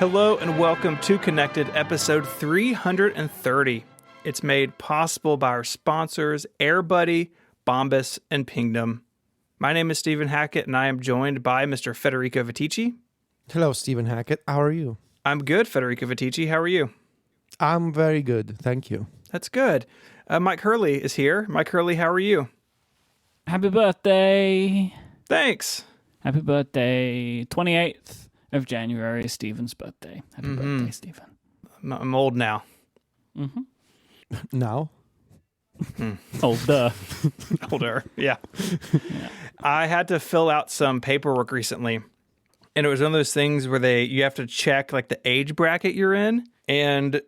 Hello and welcome to Connected, episode 330. It's made possible by our sponsors, AirBuddy, Bombas, and Pingdom. My name is Stephen Hackett, and I am joined by Mr. Federico Vitici. Hello, Stephen Hackett. How are you? I'm good, Federico Vitici. How are you? I'm very good. Thank you. That's good. Myke Hurley is here. Myke Hurley, how are you? Happy birthday. Thanks. Happy birthday. 28th of January is Stephen's birthday. Happy birthday, Stephen. I'm old now. Mm-hmm. Now? Older. Older, yeah. I had to fill out some paperwork recently, and it was one of those things where you have to check like the age bracket you're in, and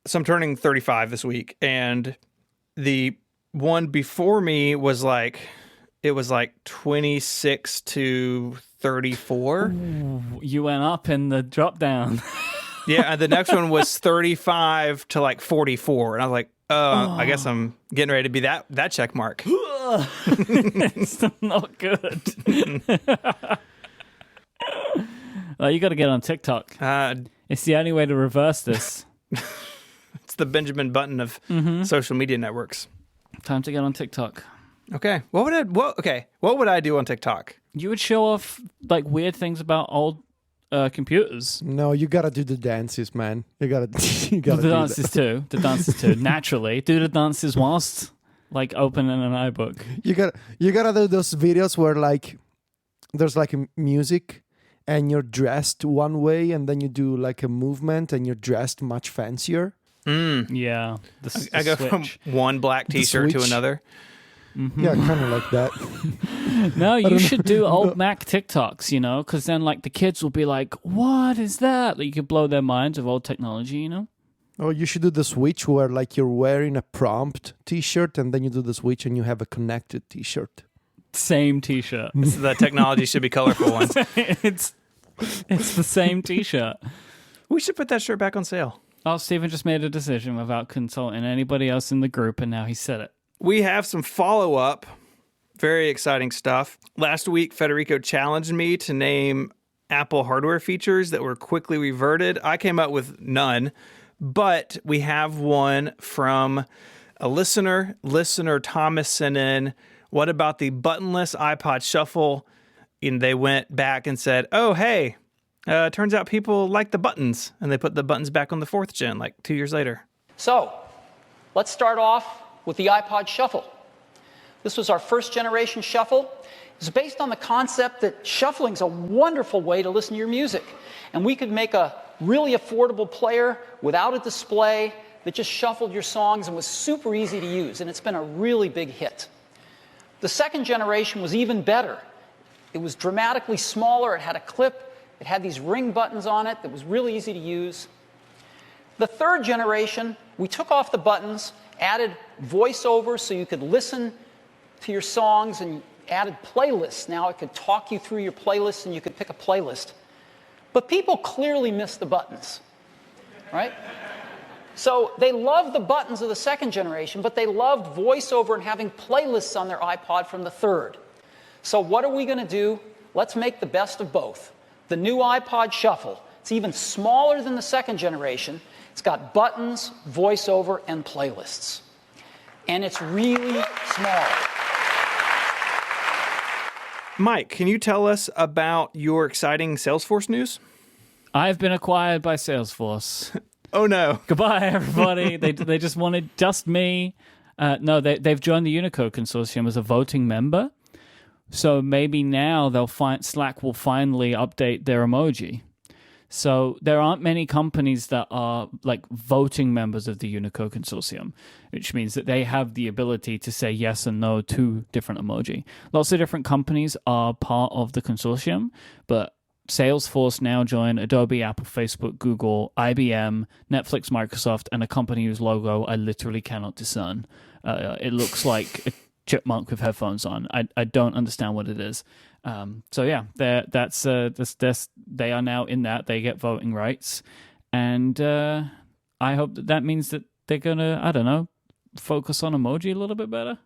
so I'm turning 35 this week, and the one before me was like, it was like 26 to 34. Ooh, you went up in the drop down. Yeah, and the next one was 35 to like 44, and I was like, I guess I'm getting ready to be that check mark. It's not good. Well, you got to get on TikTok. It's the only way to reverse this. It's the Benjamin Button of social media networks. Time to get on TikTok. Okay. What would I do on TikTok? You would show off like weird things about old computers. No, you gotta do the dances, man. You gotta The do dances too. The dances too. Naturally, do the dances whilst like opening an iBook. You gotta do those videos where like there's like a music and you're dressed one way, and then you do like a movement and you're dressed much fancier. Yeah, I go from one black T-shirt to another. Mm-hmm. Yeah, kind of like that. No, you should do old Mac TikToks, you know, because then like the kids will be like, "What is that?" Like, you could blow their minds of old technology, you know. Oh, you should do the switch where like you're wearing a prompt T-shirt, and then you do the switch and you have a connected T-shirt. Same T-shirt. The technology should be colorful ones. It's the same T-shirt. We should put that shirt back on sale. Oh, Stephen just made a decision without consulting anybody else in the group, and now he said it. We have some follow-up, very exciting stuff. Last week, Federico challenged me to name Apple hardware features that were quickly reverted. I came up with none, but we have one from a listener. Listener Thomas sent in, what about the buttonless iPod Shuffle? And they went back and said, oh, hey, turns out people like the buttons. And they put the buttons back on the 4th gen like 2 years later. So, let's start off with the iPod Shuffle. This was our first generation shuffle. It's based on the concept that shuffling is a wonderful way to listen to your music. And we could make a really affordable player without a display that just shuffled your songs and was super easy to use. And it's been a really big hit. The second generation was even better. It was dramatically smaller. It had a clip. It had these ring buttons on it that was really easy to use. The third generation, we took off the buttons, added voiceover so you could listen to your songs, and added playlists. Now it could talk you through your playlist and you could pick a playlist. But people clearly miss the buttons, right? So they loved the buttons of the second generation, but they loved voiceover and having playlists on their iPod from the third. So what are we going to do? Let's make the best of both. The new iPod Shuffle. It's even smaller than the second generation. It's got buttons, voiceover, and playlists. And it's really small. Myke, can you tell us about your exciting Salesforce news? I've been acquired by Salesforce. Oh, no. Goodbye, everybody. They just wanted just me. No, they've joined the Unicode Consortium as a voting member. So maybe now Slack will finally update their emoji. So there aren't many companies that are like voting members of the Unicode Consortium, which means that they have the ability to say yes and no to different emoji. Lots of different companies are part of the consortium, but Salesforce now join Adobe, Apple, Facebook, Google, IBM, Netflix, Microsoft, and a company whose logo I literally cannot discern. It looks like a chipmunk with headphones on. I don't understand what it is. So yeah, they are now in that. They get voting rights, and I hope that means that they're gonna, I don't know, focus on emoji a little bit better.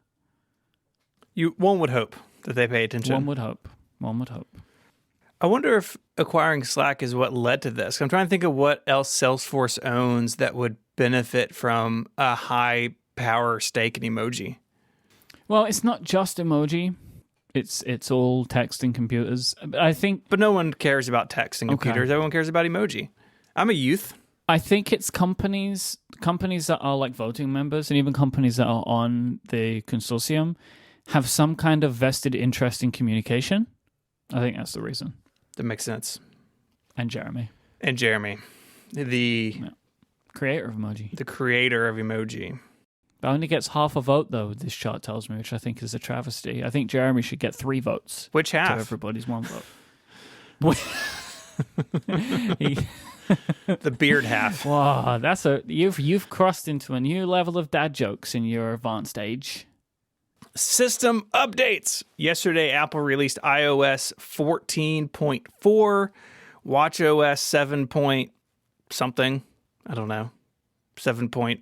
One would hope that they pay attention. One would hope. I wonder if acquiring Slack is what led to this. I'm trying to think of what else Salesforce owns that would benefit from a high power stake in emoji. Well, it's not just emoji. It's all text and computers. I think But no one cares about text and computers. Everyone cares about emoji. I'm a youth. I think it's companies that are like voting members, and even companies that are on the consortium have some kind of vested interest in communication. I think that's the reason. That makes sense. And Jeremy, the creator of emoji. the creator of emoji. But only gets half a vote, though, this chart tells me, which I think is a travesty. I think Jeremy should get 3 votes. Which To half? everybody's 1 vote. The beard half. Wow, you've crossed into a new level of dad jokes in your advanced age. System updates. Yesterday, Apple released iOS 14.4, watchOS 7 point something. I don't know. 7.4?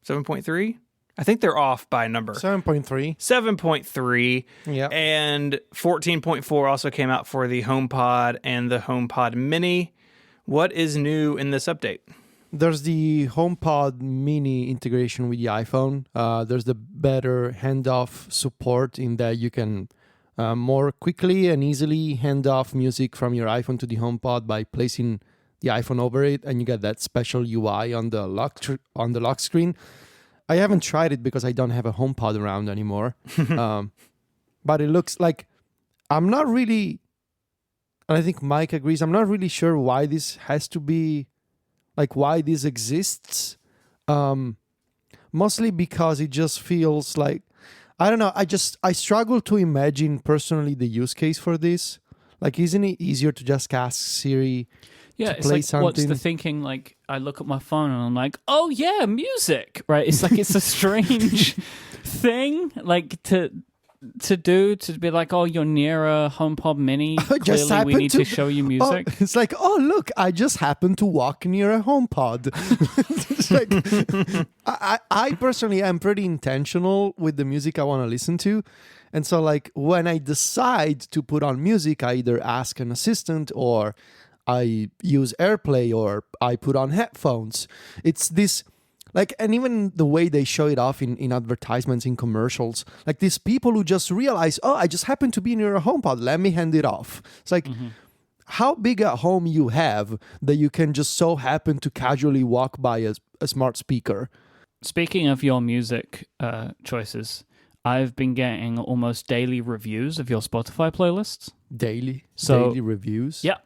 7.3? I think they're off by a number. 7.3. 7.3. Yeah. And 14.4 also came out for the HomePod and the HomePod Mini. What is new in this update? There's the HomePod Mini integration with the iPhone. There's the better handoff support in that you can more quickly and easily hand off music from your iPhone to the HomePod by placing the iPhone over it, and you get that special UI on the lock screen. I haven't tried it because I don't have a HomePod around anymore. But it looks like I'm not really, and I think Myke agrees, I'm not really sure why this has to be, like why this exists. Mostly because it just feels like, I don't know, I struggle to imagine personally the use case for this. Like, isn't it easier to just ask Siri Yeah, to it's play like, something? what's the thinking? Like, I look at my phone and I'm like, oh yeah, music, right? It's like, it's a strange thing, like, to be like, oh, you're near a HomePod Mini. Clearly, we need to show you music. Oh, it's like, oh, look, I just happened to walk near a HomePod. It's like, I personally am pretty intentional with the music I want to listen to. And so, like, when I decide to put on music, I either ask an assistant or I use AirPlay or I put on headphones. It's this, like, and even the way they show it off in advertisements, in commercials, like these people who just realize, oh, I just happen to be near a HomePod, let me hand it off. It's like, how big a home you have that you can just so happen to casually walk by a smart speaker. Speaking of your music choices, I've been getting almost daily reviews of your Spotify playlists. Daily reviews? Yep.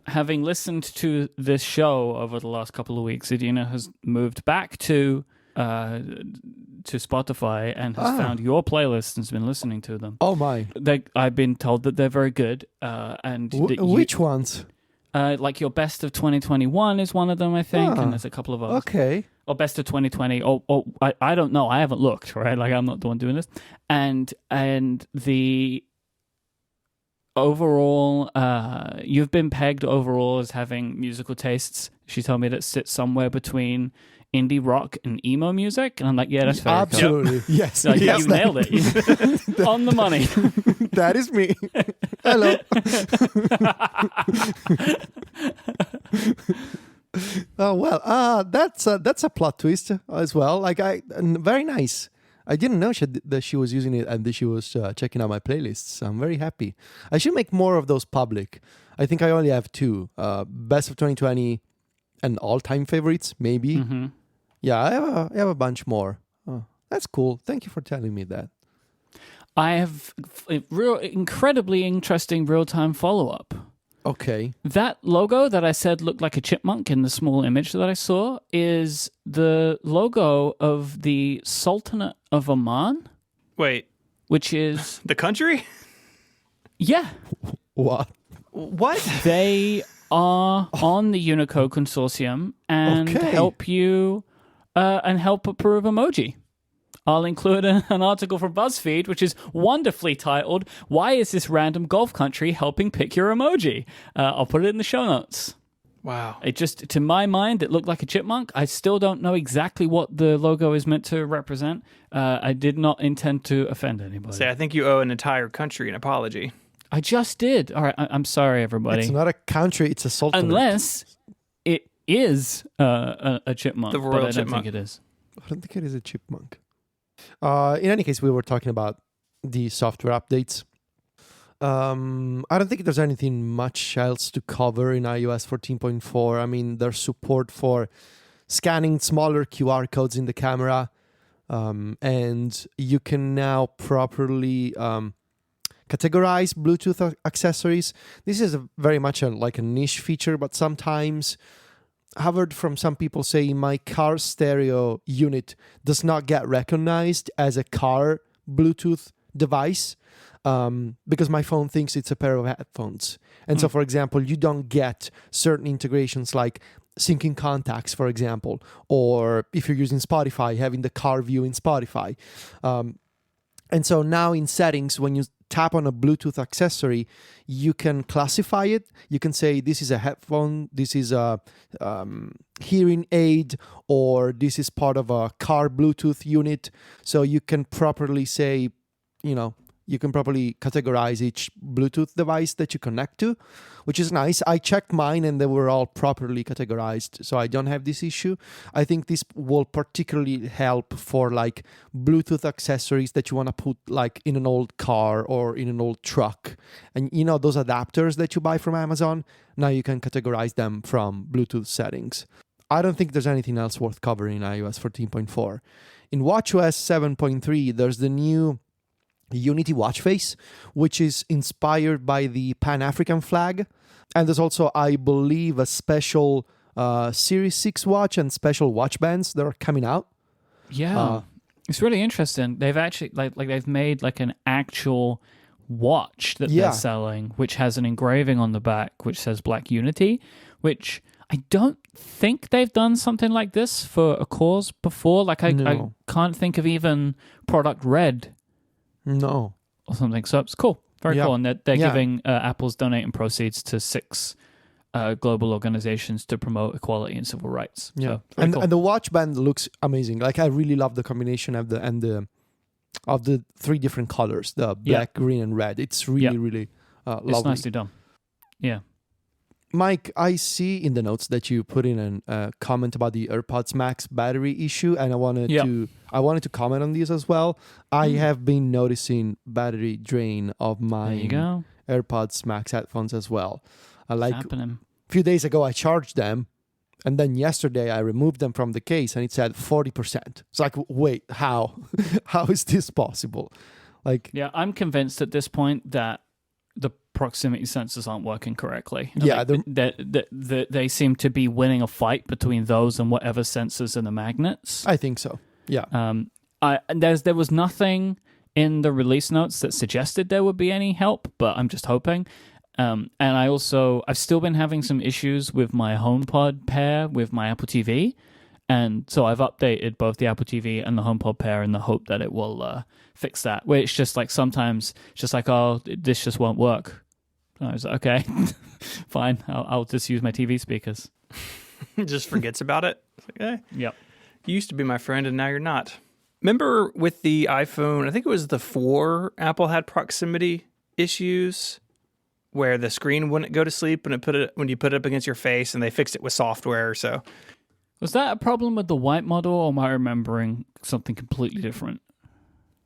Having listened to this show over the last couple of weeks, Adina has moved back to Spotify and has found your playlists and has been listening to them. Oh my! I've been told that they're very good. And which ones? Like your best of 2021 is one of them, I think, and there's a couple of others. Okay. Or best of 2020. I don't know. I haven't looked. Right, like I'm not the one doing this. And the overall, you've been pegged overall as having musical tastes. She told me that sits somewhere between indie rock and emo music, and I'm like, yeah, that's fair. Absolutely, yes. Like, yes, you nailed it. On the money. That is me. Hello. Oh well, that's a plot twist as well. Like, very nice. I didn't know that she was using it and that she was checking out my playlists. I'm very happy. I should make more of those public. I think I only have 2: best of 2020 and all-time favorites, maybe. Mm-hmm. Yeah, I have a bunch more. Oh, that's cool. Thank you for telling me that. I have a incredibly interesting real-time follow-up. Okay. That logo that I said looked like a chipmunk in the small image that I saw is the logo of the Sultanate of Oman. Wait, which is... the country? Yeah. What? They are on the Unicode consortium and help you and help approve emoji. I'll include an article from BuzzFeed, which is wonderfully titled, "Why is this random Gulf country helping pick your emoji?" I'll put it in the show notes. Wow. It just, to my mind, it looked like a chipmunk. I still don't know exactly what the logo is meant to represent. I did not intend to offend anybody. Say, I think you owe an entire country an apology. I just did. All right, I'm sorry, everybody. It's not a country, it's a sultanate. Unless it is a chipmunk. The royal but I don't chipmunk. think it is. I don't think it is a chipmunk. In any case, we were talking about the software updates. I don't think there's anything much else to cover in iOS 14.4. I mean, there's support for scanning smaller QR codes in the camera, and you can now properly categorize Bluetooth accessories. This is very much like a niche feature, but sometimes I've heard from some people say my car stereo unit does not get recognized as a car Bluetooth device because my phone thinks it's a pair of headphones. And so, for example, you don't get certain integrations like syncing contacts, for example, or if you're using Spotify, having the car view in Spotify. And so now in settings, when you tap on a Bluetooth accessory, you can classify it. You can say this is a headphone, this is a hearing aid, or this is part of a car Bluetooth unit. So you can properly say, you can properly categorize each Bluetooth device that you connect to, which is nice. I checked mine and they were all properly categorized, so I don't have this issue. I think this will particularly help for like Bluetooth accessories that you want to put like in an old car or in an old truck. And those adapters that you buy from Amazon, now you can categorize them from Bluetooth settings. I don't think there's anything else worth covering in iOS 14.4. In watchOS 7.3, there's the new Unity watch face, which is inspired by the Pan-African flag. And there's also, I believe, a special Series 6 watch and special watch bands that are coming out. Yeah. It's really interesting. They've actually, like they've made like an actual watch that they're selling, which has an engraving on the back, which says Black Unity, which I don't think they've done something like this for a cause before. Like I can't think of even Product Red. No. Or something. So it's cool. Very cool. And they're giving Apple's donating proceeds to 6 global organizations to promote equality and civil rights. Yeah. So, and cool. the watch band looks amazing. Like I really love the combination of the 3 different colors, the black, green, and red. It's really lovely. It's nicely done. Yeah. Myke, I see in the notes that you put in a comment about the AirPods Max battery issue, and I wanted to comment on this as well. I have been noticing battery drain of my AirPods Max headphones as well. Happening. A few days ago, I charged them, and then yesterday I removed them from the case, and it said 40%. It's like, wait, how? How is this possible? I'm convinced at this point that the proximity sensors aren't working correctly. They seem to be winning a fight between those and whatever sensors and the magnets. I think so. Yeah. There was nothing in the release notes that suggested there would be any help, but I'm just hoping. And I've still been having some issues with my HomePod pair with my Apple TV. And so I've updated both the Apple TV and the HomePod pair in the hope that it will fix that. Where it's just like sometimes it's just like, oh, this just won't work. And I was like, okay, fine. I'll just use my TV speakers. Just forgets about it. Okay. Yep. You used to be my friend and now you're not. Remember with the iPhone, I think it was the 4, Apple had proximity issues where the screen wouldn't go to sleep when you put it up against your face, and they fixed it with software or so. Was that a problem with the white model, or am I remembering something completely different?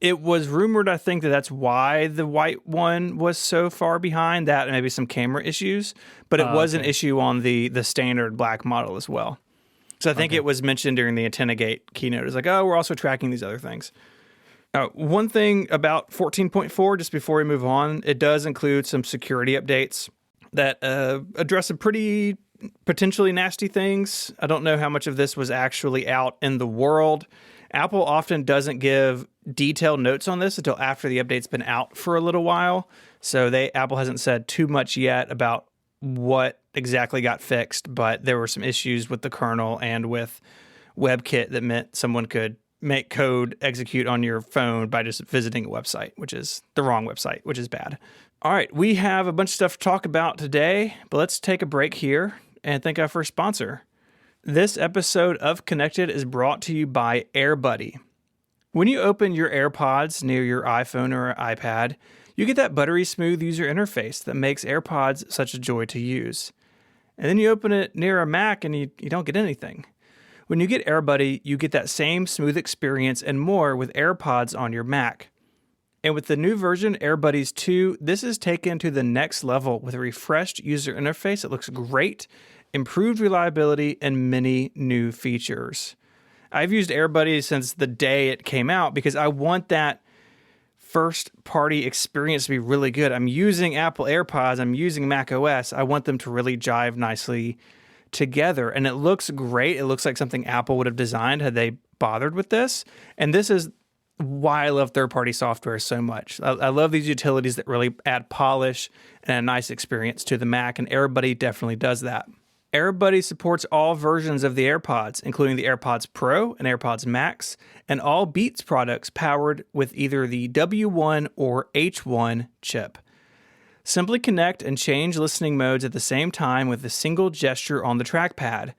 It was rumored, I think, that's why the white one was so far behind, that and maybe some camera issues, but it was an issue on the standard black model as well. So I think it was mentioned during the AntennaGate keynote. It's like, oh, we're also tracking these other things. One thing about 14.4, just before we move on, it does include some security updates that address some pretty potentially nasty things. I don't know how much of this was actually out in the world. Apple often doesn't give detailed notes on this until after the update's been out for a little while. So Apple hasn't said too much yet about what exactly got fixed, but there were some issues with the kernel and with WebKit that meant someone could make code execute on your phone by just visiting a website, which is the wrong website, which is bad. All right, we have a bunch of stuff to talk about today, but let's take a break here and thank our first sponsor. This episode of Connected is brought to you by AirBuddy. When you open your AirPods near your iPhone or iPad, You get that buttery smooth user interface that makes AirPods such a joy to use. And then you open it near a Mac and you don't get anything. When you get AirBuddy, you get that same smooth experience and more with AirPods on your Mac. And with the new version, AirBuddies 2, this is taken to the next level with a refreshed user interface that looks great, improved reliability, and many new features. I've used AirBuddies since the day it came out because I want that first-party experience to be really good. I'm using Apple AirPods, I'm using macOS. I want them to really jive nicely together. And it looks great. It looks like something Apple would have designed had they bothered with this. And this is why I love third-party software so much. I love these utilities that really add polish and a nice experience to the Mac, and AirBuddy definitely does that. AirBuddy supports all versions of the AirPods, including the AirPods Pro and AirPods Max, and all Beats products powered with either the W1 or H1 chip. Simply connect and change listening modes at the same time with a single gesture on the trackpad.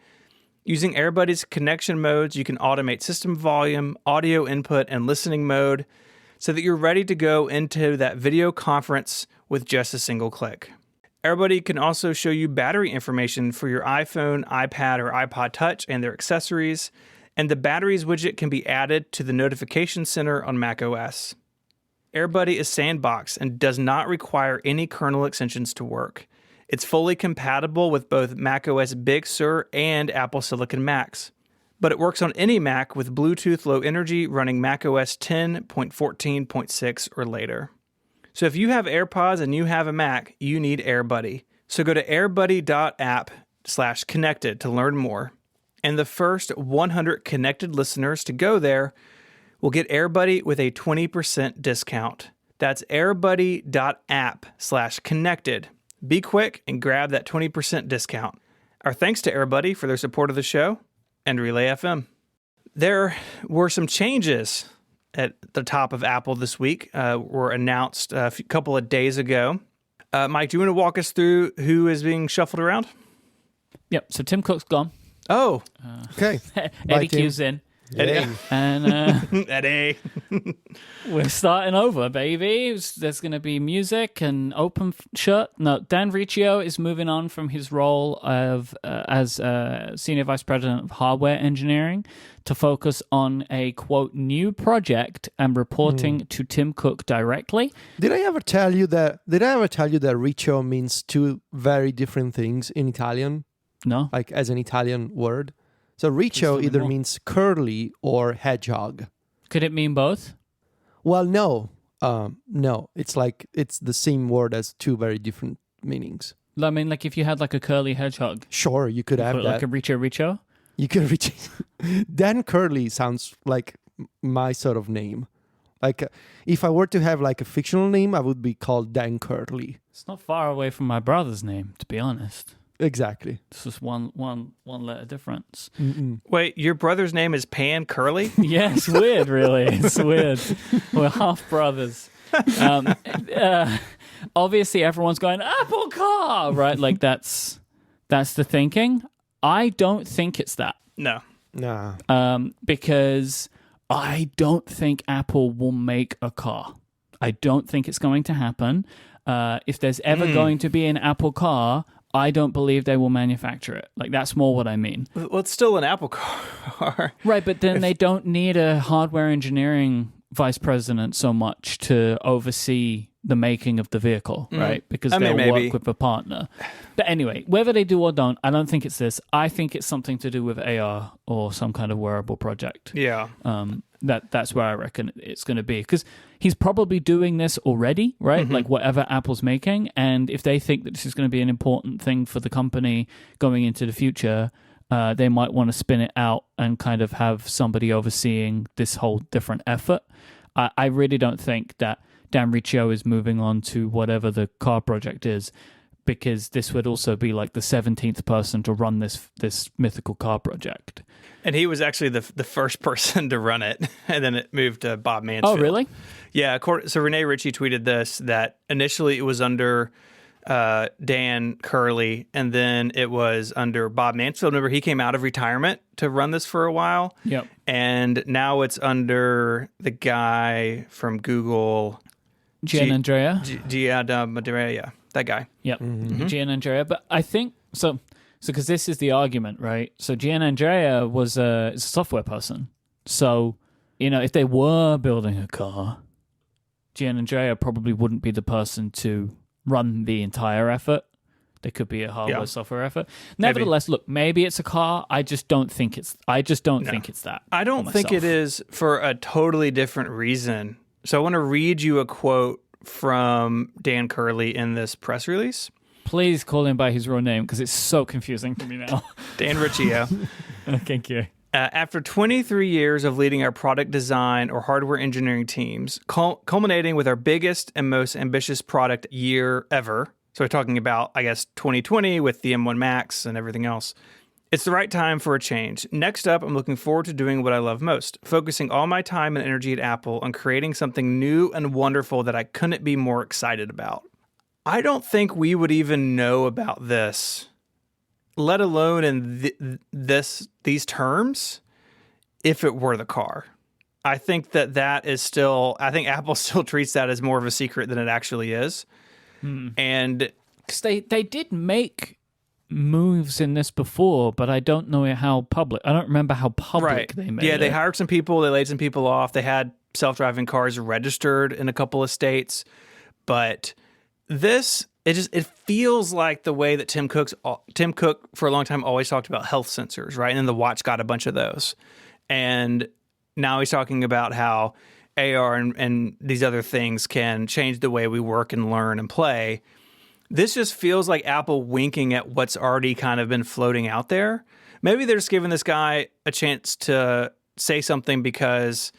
Using AirBuddy's connection modes, you can automate system volume, audio input, and listening mode so that you're ready to go into that video conference with just a single click. AirBuddy can also show you battery information for your iPhone, iPad, or iPod Touch and their accessories, and the batteries widget can be added to the notification center on macOS. AirBuddy is sandboxed and does not require any kernel extensions to work. It's fully compatible with both macOS Big Sur and Apple Silicon Macs, but it works on any Mac with Bluetooth Low Energy running macOS 10.14.6 or later. So if you have AirPods and you have a Mac, you need AirBuddy. So go to airbuddy.app/connected to learn more. And the first 100 connected listeners to go there will get AirBuddy with a 20% discount. That's airbuddy.app/connected. Be quick and grab that 20% discount. Our thanks to AirBuddy for their support of the show and Relay FM. There were some changes at the top of Apple this week, were announced a couple of days ago. Myke, do you want to walk us through who is being shuffled around? Yep, so Tim Cook's gone. Oh, okay. Eddie Q's in. Yay. And Eddie. we're starting over, baby. There's going to be music and open shirt. No, Dan Riccio is moving on from his role as Senior Vice President of Hardware Engineering to focus on a, quote, new project and reporting to Tim Cook directly. Did I ever tell you that Riccio means two very different things in Italian? No. Like as an Italian word? So Riccio either means curly or hedgehog. Could it mean both? Well, no. No. It's like it's the same word as two very different meanings. I mean, like if you had like a curly hedgehog. Sure, you could have that. Like a Riccio? You could reach. Dan Curly sounds like my sort of name. Like if I were to have like a fictional name, I would be called Dan Curly. It's not far away from my brother's name, to be honest. Exactly. It's just one letter difference. Mm-mm. Wait, your brother's name is Pan Curly? Yeah, it's weird, really. It's weird. We're half brothers. Obviously, everyone's going, Apple Car, right? Like, that's the thinking. I don't think it's that. No. Nah. Because I don't think Apple will make a car. I don't think it's going to happen. If there's ever going to be an Apple car, I don't believe they will manufacture it. Like, that's more what I mean. Well, it's still an Apple car. Right, but then they don't need a hardware engineering vice president so much to oversee the making of the vehicle, right? Because they'll work with a partner. But anyway, whether they do or don't, I don't think it's this. I think it's something to do with AR or some kind of wearable project. Yeah. That's where I reckon it's going to be. Because he's probably doing this already, right? Mm-hmm. Like whatever Apple's making. And if they think that this is going to be an important thing for the company going into the future, they might want to spin it out and kind of have somebody overseeing this whole different effort. I really don't think that Dan Riccio is moving on to whatever the car project is, because this would also be like the 17th person to run this mythical car project. And he was actually the first person to run it, and then it moved to Bob Mansfield. Oh, really? Yeah. So Renee Ritchie tweeted this, that initially it was under Dan Curley, and then it was under Bob Mansfield. Remember, he came out of retirement to run this for a while. Yep. And now it's under the guy from Google. Gianandrea. Gianandrea, that guy. Yep, Gianandrea. But I think so because this is the argument, right? So Gianandrea is a software person. So, if they were building a car, Gianandrea probably wouldn't be the person to run the entire effort. There could be a hardware software effort. Nevertheless, look, maybe it's a car. I just don't think it's that. I don't think it is for a totally different reason. So I want to read you a quote from Dan Curley in this press release. Please call him by his real name because it's so confusing to me now. Dan Riccio. Thank you. After 23 years of leading our product design or hardware engineering teams, culminating with our biggest and most ambitious product year ever. So we're talking about, I guess, 2020 with the M1 Max and everything else. It's the right time for a change. Next up, I'm looking forward to doing what I love most, focusing all my time and energy at Apple on creating something new and wonderful that I couldn't be more excited about. I don't think we would even know about this, let alone in these terms, if it were the car. I think that is still, I think Apple still treats that as more of a secret than it actually is. And they did make moves in this before, but I don't know how public. I don't remember how public they made it. Yeah, they hired some people, they laid some people off. They had self-driving cars registered in a couple of states, but it feels like the way that Tim Cook for a long time always talked about health sensors, right? And then the watch got a bunch of those. And now he's talking about how AR and these other things can change the way we work and learn and play. This just feels like Apple winking at what's already kind of been floating out there. Maybe they're just giving this guy a chance to say something because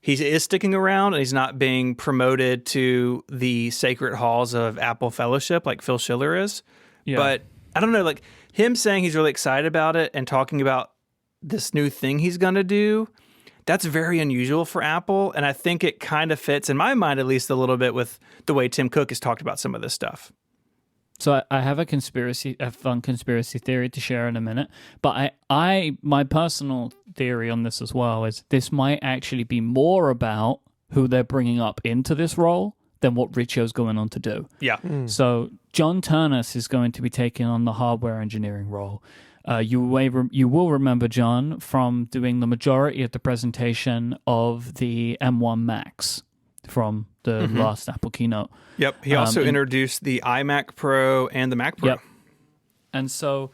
he is sticking around and he's not being promoted to the sacred halls of Apple fellowship like Phil Schiller is. Yeah. But I don't know, like him saying he's really excited about it and talking about this new thing he's going to do, that's very unusual for Apple, and I think it kind of fits, in my mind at least, a little bit with the way Tim Cook has talked about some of this stuff. So I have a fun conspiracy theory to share in a minute, but my personal theory on this as well is this might actually be more about who they're bringing up into this role than what Ricci's going on to do. Yeah. So John Turnus is going to be taking on the hardware engineering role. You will remember John from doing the majority of the presentation of the M1 Max from the last Apple keynote. Yep. He also introduced the iMac Pro and the Mac Pro. Yep. And so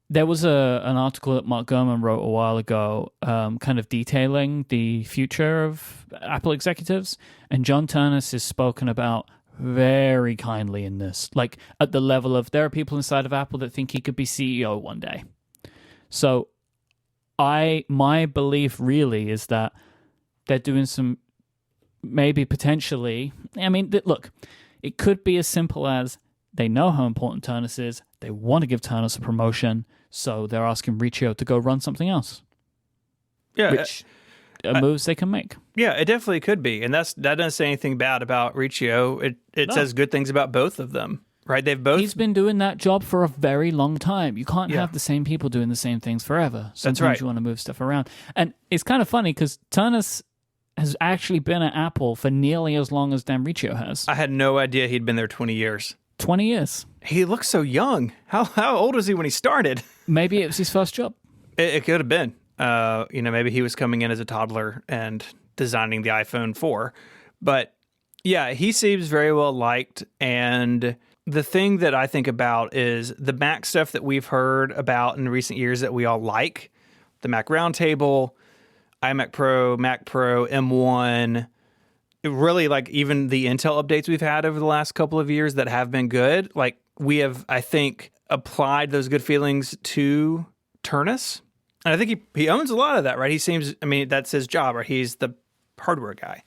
there was an article that Mark Gurman wrote a while ago kind of detailing the future of Apple executives. And John Turnus is spoken about very kindly in this, like at the level of there are people inside of Apple that think he could be CEO one day. So my belief really is that they're doing some, maybe potentially, I mean, look, it could be as simple as they know how important Turnus is, they want to give Turnus a promotion, so they're asking Riccio to go run something else. Yeah. Which moves they can make. Yeah, it definitely could be. And that doesn't say anything bad about Riccio. It says good things about both of them, right? He's been doing that job for a very long time. You can't have the same people doing the same things forever. Sometimes That's right. You want to move stuff around. And it's kind of funny because Turnus has actually been at Apple for nearly as long as Dan Riccio has. I had no idea he'd been there 20 years. 20 years. He looks so young. How old was he when he started? Maybe it was his first job. It could have been. Maybe he was coming in as a toddler and designing the iPhone 4. But yeah, he seems very well liked. And the thing that I think about is the Mac stuff that we've heard about in recent years that we all like. The Mac Roundtable, iMac Pro, Mac Pro, M1. Really, like even the Intel updates we've had over the last couple of years that have been good. Like we have, I think, applied those good feelings to Turnus. And I think he owns a lot of that, right? He seems, I mean, that's his job, right? He's the hardware guy.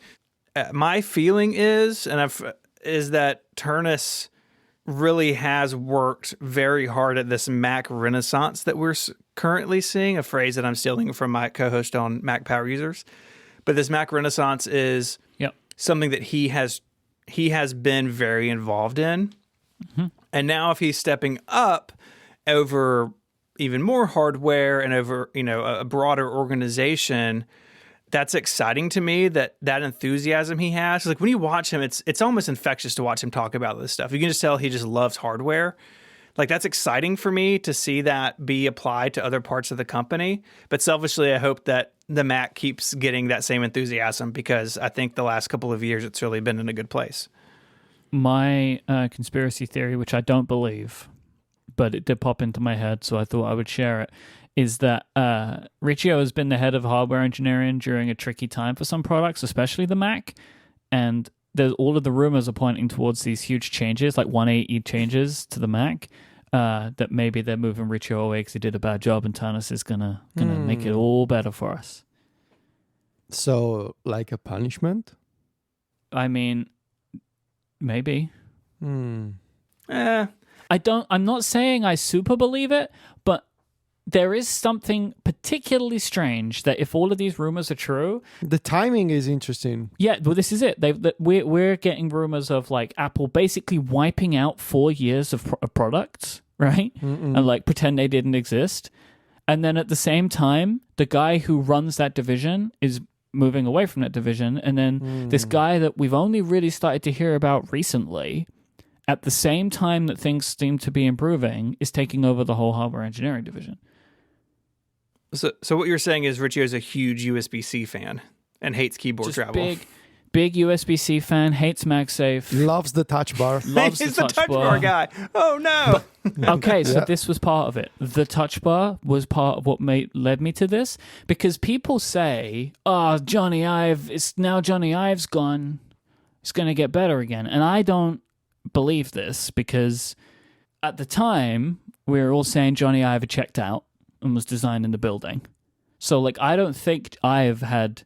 My feeling is that Turnus really has worked very hard at this Mac renaissance that we're currently seeing, a phrase that I'm stealing from my co-host on Mac Power Users. But this Mac renaissance is something that he has been very involved in. Mm-hmm. And now if he's stepping up over even more hardware and over, a broader organization, that's exciting to me, that enthusiasm he has. Like when you watch him, it's almost infectious to watch him talk about this stuff. You can just tell he just loves hardware. Like that's exciting for me to see that be applied to other parts of the company. But selfishly, I hope that the Mac keeps getting that same enthusiasm, because I think the last couple of years it's really been in a good place. My conspiracy theory, which I don't believe, but it did pop into my head, so I thought I would share it, is that Riccio has been the head of hardware engineering during a tricky time for some products, especially the Mac, and there's all of the rumors are pointing towards these huge changes, like 180 changes to the Mac, that maybe they're moving Riccio away because he did a bad job, and Turnus is gonna make it all better for us. So, like a punishment? I mean, maybe. Hmm. I'm not saying I super believe it, but there is something particularly strange that if all of these rumors are true, The timing is interesting. yeah, well, this is it. We're getting rumors of like Apple basically wiping out 4 years of products, right? And like pretend they didn't exist. And then at the same time, the guy who runs that division is moving away from that division. And then this guy that we've only really started to hear about recently, at the same time that things seem to be improving, is taking over the whole hardware engineering division. So what you're saying is Riccio's a huge USB-C fan and hates keyboard travel. Big USB-C fan, hates MagSafe. Loves the touch bar. Loves He's the the touch bar guy. Oh no! Okay, so Yeah. this was part of it. The touch bar was part of what led me to this, because people say, "Oh, Johnny Ive, it's now Johnny Ive's gone. It's going to get better again." And I don't believe this, because at the time we were all saying Johnny Ive had checked out and was designing the building. So like I don't think Ive had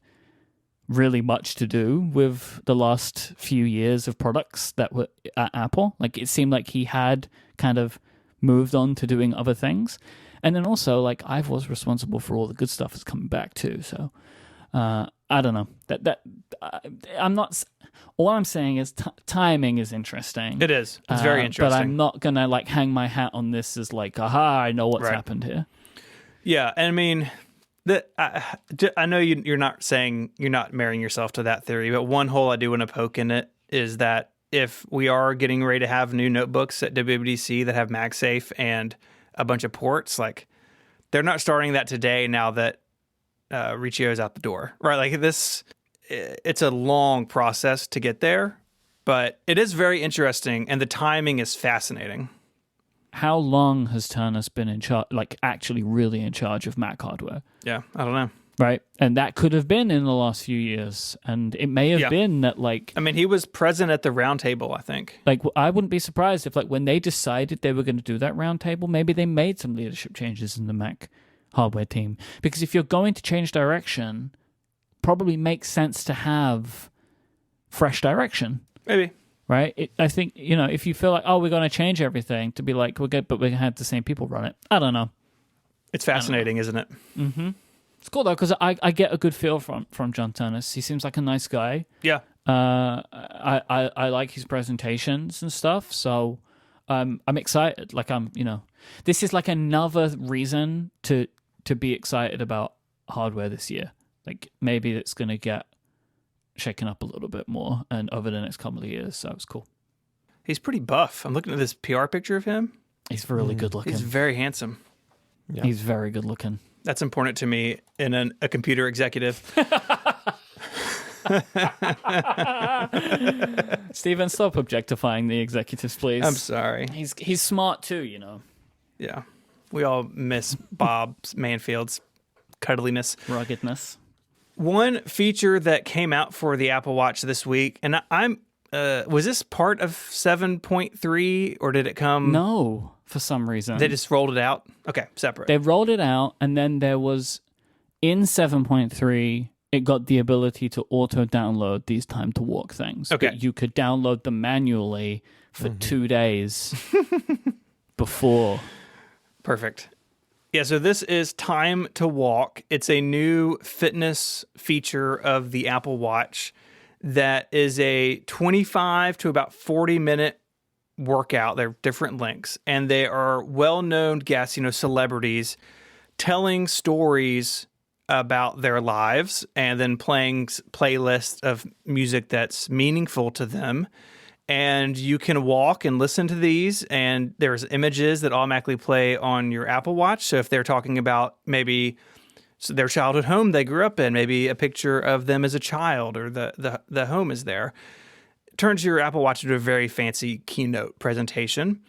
really much to do with the last few years of products that were at Apple. Like it seemed like he had kind of moved on to doing other things. And then also like Ive was responsible for all the good stuff that's coming back too. So I don't know. I'm not. All I'm saying is timing is interesting. It is. It's very interesting. But I'm not gonna like hang my hat on this as like, aha, I know what's Right. happened here. Yeah, and I mean, I know you're not saying you're not marrying yourself to that theory, but one hole I do want to poke in it is that if we are getting ready to have new notebooks at WWDC that have MagSafe and a bunch of ports, like they're not starting that today. Now that Riccio is out the door, right? Like this, it's a long process to get there, but it is very interesting, and the timing is fascinating. How long has Turnus been in charge, like actually really in charge of Mac hardware? Yeah, I don't know. Right. And that could have been in the last few years. And it may have been that like, I mean, he was present at the roundtable, I think. like I wouldn't be surprised if like when they decided they were going to do that roundtable, maybe they made some leadership changes in the Mac hardware team. Because if you're going to change direction, probably makes sense to have fresh direction. Maybe. Right? I think, you know, if you feel like, oh, we're going to change everything, to be like, we're good, but we're going to have the same people run it. I don't know. It's fascinating, isn't it? Mm-hmm. It's cool, though, because I get a good feel from John Turnus. He seems like a nice guy. Yeah. I like his presentations and stuff, so I'm excited. Like, this is like another reason to be excited about hardware this year. Like, maybe it's going to get shaken up a little bit more and over the next couple of years, so it's cool. He's pretty buff. I'm looking at this PR picture of him. He's really good looking. He's very handsome. Yeah. He's very good looking. That's important to me in a computer executive. Steven, stop objectifying the executives, please. I'm sorry. He's smart too, you know. Yeah. We all miss Bob Manfield's cuddliness. Ruggedness. One feature that came out for the Apple Watch this week, and was this part of 7.3 or did it come? No, for some reason. They just rolled it out? Okay, separate. They rolled it out, and then there was, in 7.3, it got the ability to auto-download these time-to-walk things. Okay. But you could download them manually for 2 days before. Perfect. Yeah, so this is Time to Walk. It's a new fitness feature of the Apple Watch that is a 25 to about 40-minute workout. They're different lengths, and they are well-known guests, celebrities, telling stories about their lives and then playing playlists of music that's meaningful to them. And you can walk and listen to these, and there's images that automatically play on your Apple Watch. So if they're talking about maybe their childhood home they grew up in, maybe a picture of them as a child, or the home is there, it turns your Apple Watch into a very fancy keynote presentation.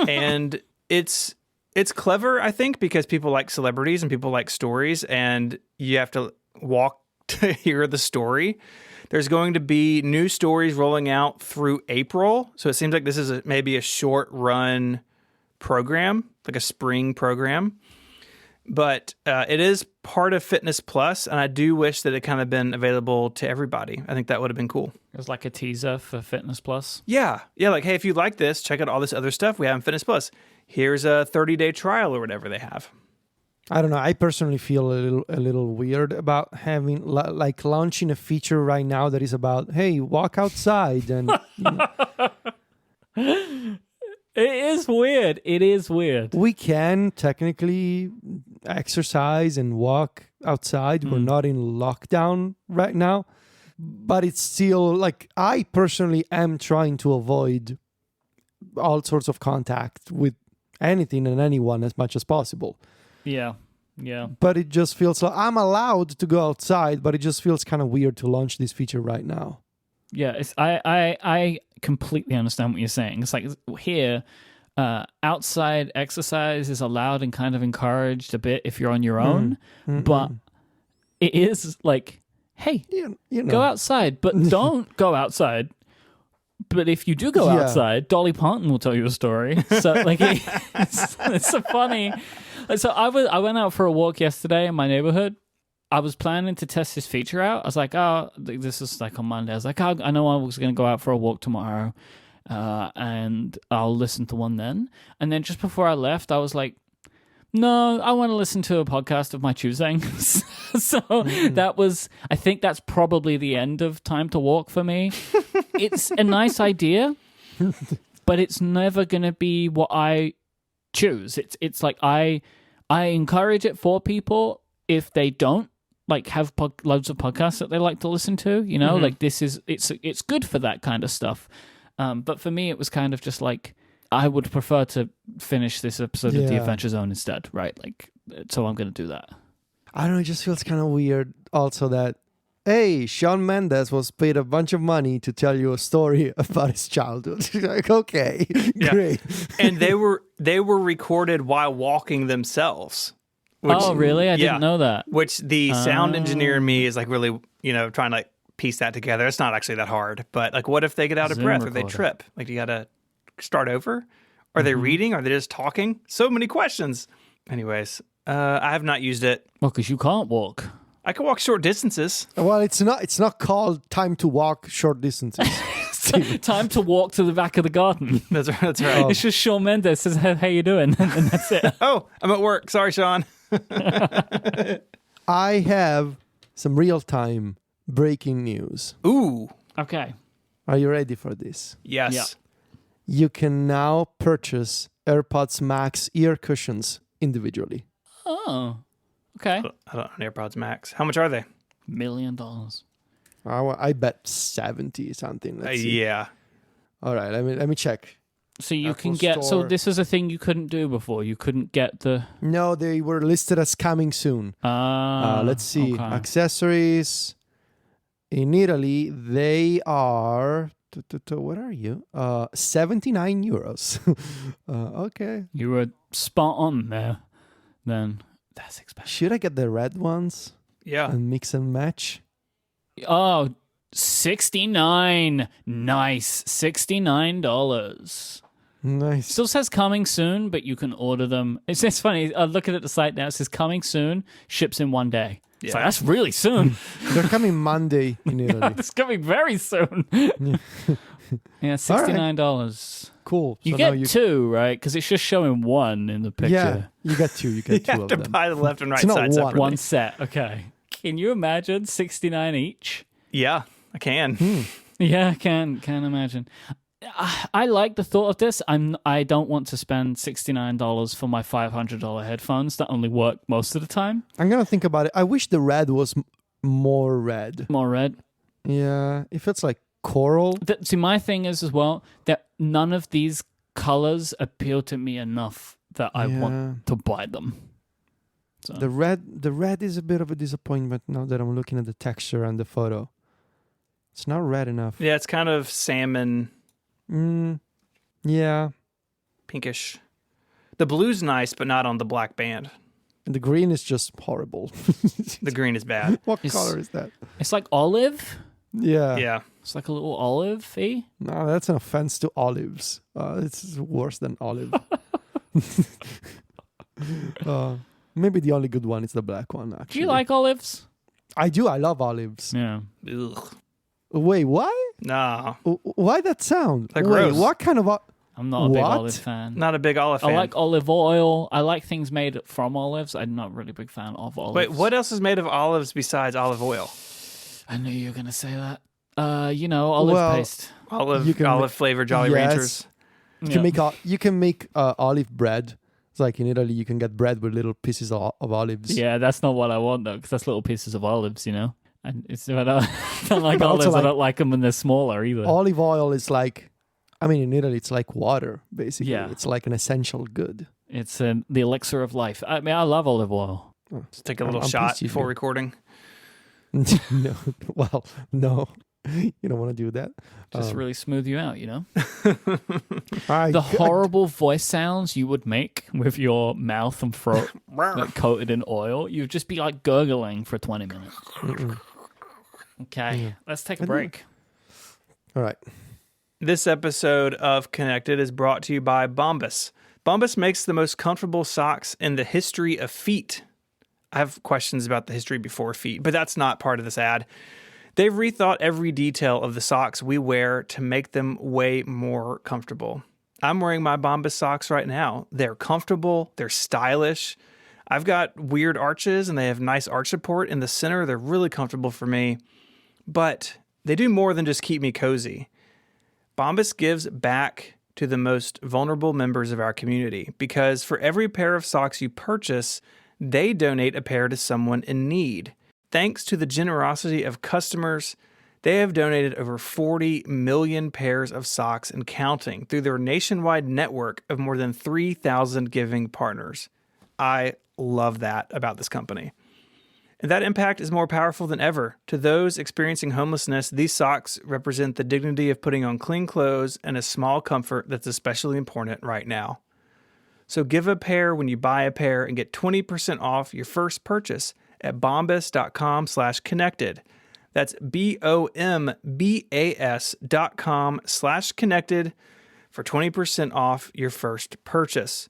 And it's clever, I think, because people like celebrities and people like stories, and you have to walk to hear the story. There's going to be new stories rolling out through April. So it seems like this is maybe a short run program, like a spring program. But it is part of Fitness Plus, and I do wish that it kind of been available to everybody. I think that would have been cool. It was like a teaser for Fitness Plus. Yeah. Like, hey, if you like this, check out all this other stuff we have in Fitness Plus. Here's a 30-day trial or whatever they have. I don't know. I personally feel a little weird about having like launching a feature right now that is about, hey, walk outside and. It is weird. It is weird. We can technically exercise and walk outside. We're not in lockdown right now, but it's still like I personally am trying to avoid all sorts of contact with anything and anyone as much as possible. Yeah. But it just feels like I'm allowed to go outside, but it just feels kind of weird to launch this feature right now. Yeah, I completely understand what you're saying. It's like here, outside exercise is allowed and kind of encouraged a bit if you're on your own, but it is like, hey, you know. go outside, but don't go outside. But if you do go outside, Dolly Parton will tell you a story. So like, it's so funny. So I went out for a walk yesterday in my neighborhood. I was planning to test this feature out. I was like, oh, this is like on Monday. I was like, oh, I know I was going to go out for a walk tomorrow, and I'll listen to one then. And then just before I left, I was like, no, I want to listen to a podcast of my choosing. So I think that's probably the end of Time to Walk for me. It's a nice idea, but it's never going to be what I choose. It's like I encourage it for people if they don't like have loads of podcasts that they like to listen to, you know, like it's good for that kind of stuff. But for me, it was kind of just like, I would prefer to finish this episode of The Adventure Zone instead, right? Like, so I'm going to do that. I don't know, it just feels kind of weird also that, hey, Shawn Mendes was paid a bunch of money to tell you a story about his childhood. Like, okay, great. And they were recorded while walking themselves. Oh, really? I didn't know that. Which the sound engineer in me is like really, trying to like piece that together. It's not actually that hard. But like, what if they get out of breath or they trip? Like, you got to start over? Are they reading? Are they just talking? So many questions. Anyways, I have not used it. Well, because you can't walk. I can walk short distances. Well, it's not called Time to Walk Short Distances. Time to walk to the back of the garden. That's right. It's just Shawn Mendes says, hey, how you doing? And that's it. Oh, I'm at work. Sorry, Sean. I have some real-time breaking news. Ooh. Okay. Are you ready for this? Yes. Yeah. You can now purchase AirPods Max ear cushions individually. Oh, okay. I don't know AirPods Max. How much are they? $1 million. I bet 70 something. Let's see. Yeah. All right, let me check. So you Apple can get. Store. So this is a thing you couldn't do before. You couldn't get the. No, they were listed as coming soon. Let's see. Okay. Accessories. In Italy, they are. What are you? 79 euros. Okay. You were spot on there. Then that's expensive. Should I get the red ones Yeah. and mix and match? Oh, 69. Nice. $69. Nice. Still says coming soon, but you can order them. It's funny. Looking at the site now, it says coming soon, ships in 1 day. It's like, that's really soon. They're coming Monday in Italy. It's coming very soon. Yeah, $69. Cool. You So get now two, right? Because it's just showing one in the picture. Yeah, you get two. You get You two have of to them. buy the left and right It's not side one. separately. One set. Okay. Can you imagine 69 each? Yeah, I can. Yeah, I can imagine. I like the thought of this. I don't want to spend $69 for my $500 headphones that only work most of the time. I'm gonna think about it. I wish the red was more red. More red. Yeah, if it's like coral. See, my thing is as well that none of these colors appeal to me enough that I want to buy them. So. The red is a bit of a disappointment now that I'm looking at the texture and the photo. It's not red enough. Yeah, it's kind of salmon. Yeah. Pinkish. The blue's nice, but not on the black band. And the green is just horrible. The green is bad. What color is that? It's like olive. Yeah. Yeah. It's like a little olive-y. No, that's an offense to olives. It's worse than olive. Maybe the only good one is the black one, actually. Do you like olives? I do. I love olives. Yeah. Ugh. Wait, why? No. Why that sound? They're Wait, gross. what kind of... I'm not a big What? olive fan. Not a big olive fan. I like olive oil. I like things made from olives. I'm not really a big fan of olives. Wait, what else is made of olives besides olive oil? I knew you were going to say that. Olive paste. Olive flavored Jolly Ranchers. You can make olive bread. It's like in Italy, you can get bread with little pieces of olives. Yeah, that's not what I want, though, because that's little pieces of olives, And it's I don't like But also, olives. I don't like them when they're smaller either. Olive oil is like, in Italy, it's like water, basically. Yeah. It's like an essential good. It's the elixir of life. I mean, I love olive oil. Let's take a little I'm shot pleased you before do. recording. No. Well, no. You don't want to do that. Just really smooth you out, I- The horrible voice sounds you would make with your mouth and throat like, coated in oil, you'd just be like gurgling for 20 minutes. Okay, let's take a break. All right. This episode of Connected is brought to you by Bombas. Bombas makes the most comfortable socks in the history of feet. I have questions about the history before feet, but that's not part of this ad. They've rethought every detail of the socks we wear to make them way more comfortable. I'm wearing my Bombas socks right now. They're comfortable, they're stylish. I've got weird arches and they have nice arch support in the center. They're really comfortable for me, but they do more than just keep me cozy. Bombas gives back to the most vulnerable members of our community because for every pair of socks you purchase, they donate a pair to someone in need. Thanks to the generosity of customers, they have donated over 40 million pairs of socks and counting through their nationwide network of more than 3,000 giving partners. I love that about this company. And that impact is more powerful than ever. To those experiencing homelessness, these socks represent the dignity of putting on clean clothes and a small comfort that's especially important right now. So give a pair when you buy a pair and get 20% off your first purchase at bombas.com/connected. That's BOMBAS.com/connected for 20% off your first purchase.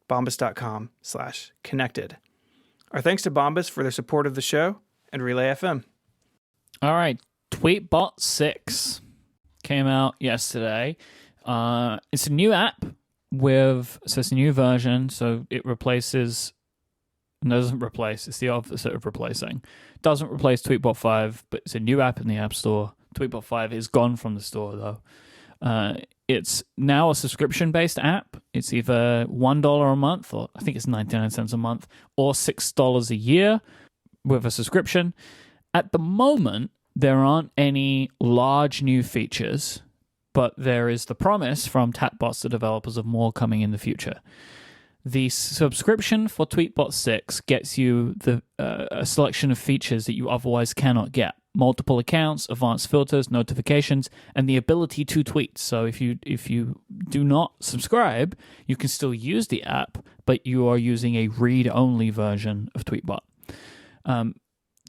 Bombas.com/connected. Our thanks to Bombas for their support of the show and Relay FM. All right, Tweetbot 6 came out yesterday. It's a new app it's a new version, so it replaces... No, it doesn't replace. It's the opposite of replacing. Doesn't replace Tweetbot 5, but it's a new app in the App Store. Tweetbot 5 is gone from the store, though. It's now a subscription-based app. It's either $1 a month, or I think it's 99 cents a month, or $6 a year with a subscription. At the moment, there aren't any large new features, but there is the promise from Tatbots, the developers, of more coming in the future. The subscription for Tweetbot 6 gets you a selection of features that you otherwise cannot get. Multiple accounts, advanced filters, notifications, and the ability to tweet. So if you do not subscribe, you can still use the app, but you are using a read-only version of Tweetbot.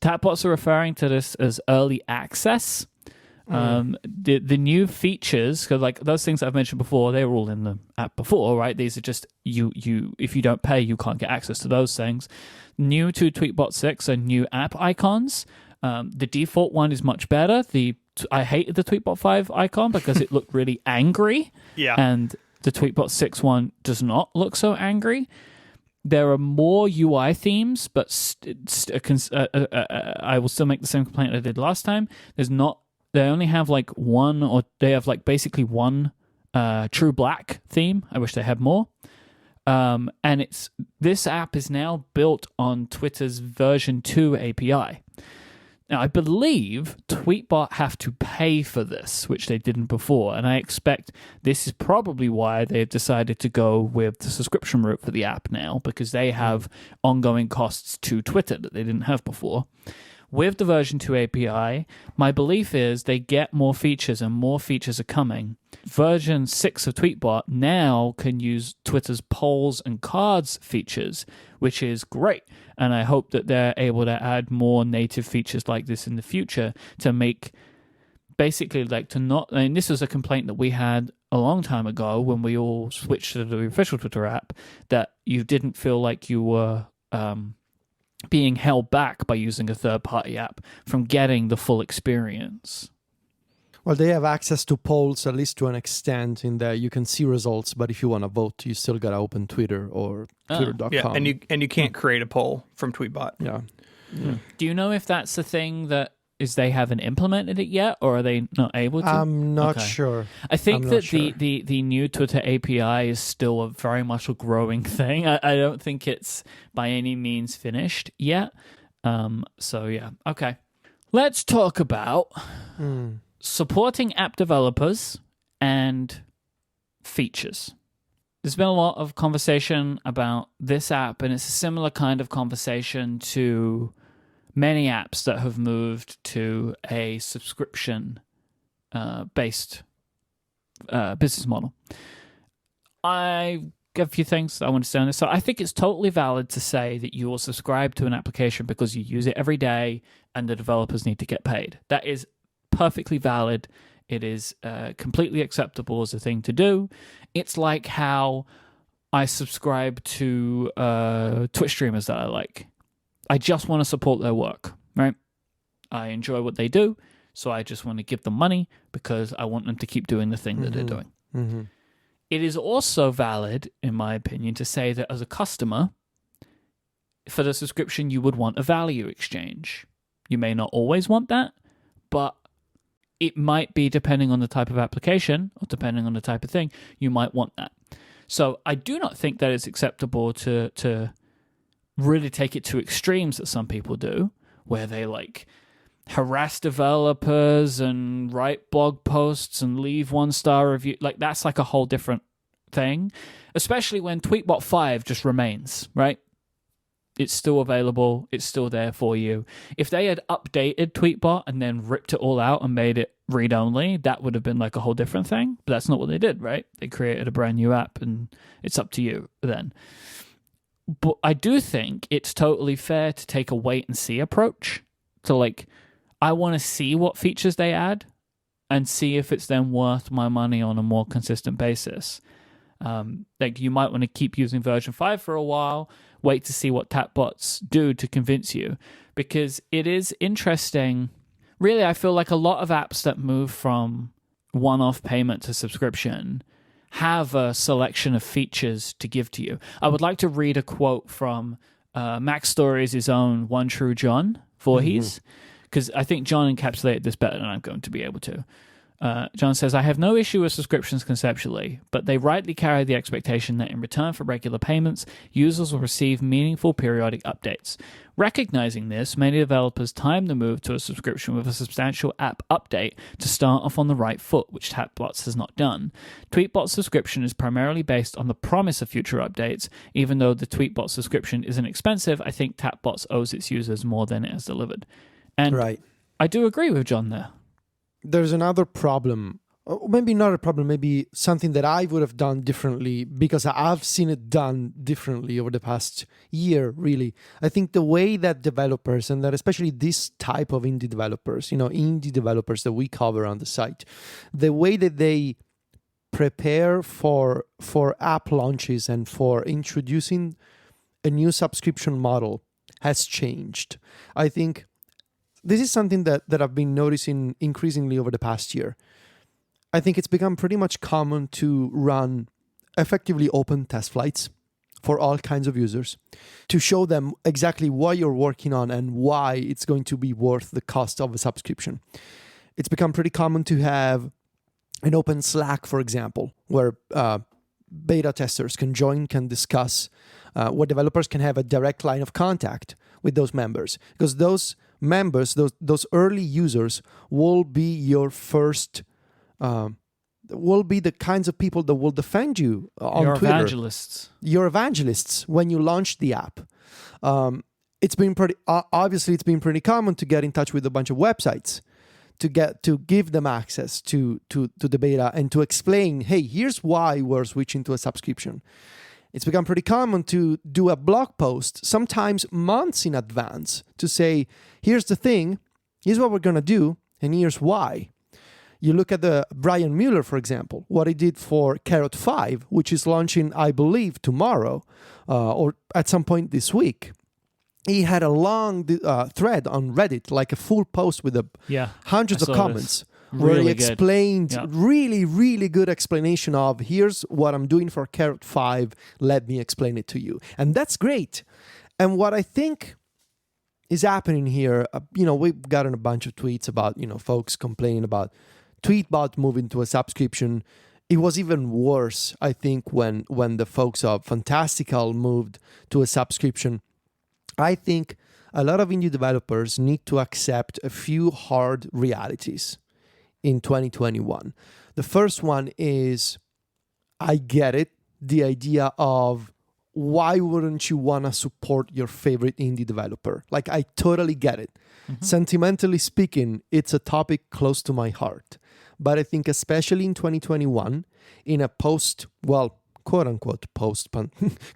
Tatbots are referring to this as early access. The new features, because like those things I've mentioned before, they were all in the app before, right? These are just you if you don't pay, you can't get access to those things. New to Tweetbot 6 are new app icons. The default one is much better. I hated the Tweetbot 5 icon because it looked really angry. Yeah. And the Tweetbot 6 one does not look so angry. There are more UI themes, but I will still make the same complaint I did last time. They only have like one, or they have like basically one True Black theme. I wish they had more. And this app is now built on Twitter's version 2 API. Now, I believe Tweetbot have to pay for this, which they didn't before, and I expect this is probably why they've decided to go with the subscription route for the app now, because they have ongoing costs to Twitter that they didn't have before. With the version 2 API, my belief is they get more features, and more features are coming. Version 6 of Tweetbot now can use Twitter's polls and cards features, which is great. And I hope that they're able to add more native features like this in the future to make basically like to not. I mean, this was a complaint that we had a long time ago when we all switched to the official Twitter app, that you didn't feel like you were being held back by using a third-party app from getting the full experience. Well, they have access to polls, at least to an extent, in that you can see results, but if you want to vote, you still got to open Twitter or twitter.com. Yeah, and you can't create a poll from Tweetbot. Yeah. Do you know if that's the thing that is they haven't implemented it yet, or are they not able to? I'm not sure. I think that sure. the new Twitter API is still a very much a growing thing. I don't think it's by any means finished yet. So yeah, okay. Let's talk about supporting app developers and features. There's been a lot of conversation about this app, and it's a similar kind of conversation to many apps that have moved to a subscription based business model. I have a few things I want to say on this. So I think it's totally valid to say that you will subscribe to an application because you use it every day and the developers need to get paid. That is perfectly valid. It is completely acceptable as a thing to do. It's like how I subscribe to Twitch streamers that I like. I just want to support their work, right? I enjoy what they do, so I just want to give them money because I want them to keep doing the thing that they're doing. Mm-hmm. It is also valid, in my opinion, to say that as a customer, for the subscription, you would want a value exchange. You may not always want that, but it might be, depending on the type of application or depending on the type of thing, you might want that. So I do not think that it's acceptable to really take it to extremes that some people do, where they like harass developers and write blog posts and leave 1-star review. Like, that's like a whole different thing, especially when Tweetbot 5 just remains, right? It's still available. It's still there for you. If they had updated Tweetbot and then ripped it all out and made it read-only, that would have been like a whole different thing. But that's not what they did, right? They created a brand new app, and it's up to you then. But I do think it's totally fair to take a wait-and-see approach. To like, I want to see what features they add and see if it's then worth my money on a more consistent basis. Like, you might want to keep using version 5 for a while, wait to see what Tapbots do to convince you, because it is interesting. Really, I feel like a lot of apps that move from one-off payment to subscription have a selection of features to give to you. I would like to read a quote from Mac Stories' own One True John Voorhees, because I think John encapsulated this better than I'm going to be able to. John says, I have no issue with subscriptions conceptually, but they rightly carry the expectation that in return for regular payments, users will receive meaningful periodic updates. Recognizing this, many developers time the move to a subscription with a substantial app update to start off on the right foot, which Tapbots has not done. Tweetbot's subscription is primarily based on the promise of future updates. Even though the Tweetbot subscription isn't expensive, I think Tapbots owes its users more than it has delivered. And Right. I do agree with John there. There's another problem, or maybe not a problem, maybe something that I would have done differently, because I've seen it done differently over the past year, really. I think the way that developers, and that especially this type of indie developers, indie developers that we cover on the site, the way that they prepare for app launches and for introducing a new subscription model has changed. I think this is something that I've been noticing increasingly over the past year. I think it's become pretty much common to run effectively open test flights for all kinds of users to show them exactly what you're working on and why it's going to be worth the cost of a subscription. It's become pretty common to have an open Slack, for example, where beta testers can join, can discuss, where developers can have a direct line of contact with those members. Because those members, those early users will be your first, will be the kinds of people that will defend you on Your Twitter. evangelists. Your evangelists when you launch the app. It's been pretty, obviously it's been pretty common to get in touch with a bunch of websites to give them access to the beta and to explain, hey, here's why we're switching to a subscription. It's become pretty common to do a blog post, sometimes months in advance, to say, here's the thing, here's what we're going to do, and here's why. You look at the Brian Mueller, for example, what he did for Carrot 5, which is launching, I believe, tomorrow or at some point this week. He had a long thread on Reddit, like a full post with hundreds of comments, where he explained really, really good explanation of, here's what I'm doing for Carrot 5, let me explain it to you. And that's great. And what I think is happening here, we've gotten a bunch of tweets about, folks complaining about Tweetbot moving to a subscription. It was even worse, I think, when the folks of Fantastical moved to a subscription. I think a lot of indie developers need to accept a few hard realities in 2021. The first one is, I get it, the idea of why wouldn't you want to support your favorite indie developer? Like, I totally get it. Mm-hmm. Sentimentally speaking, it's a topic close to my heart. But I think especially in 2021, in a quote-unquote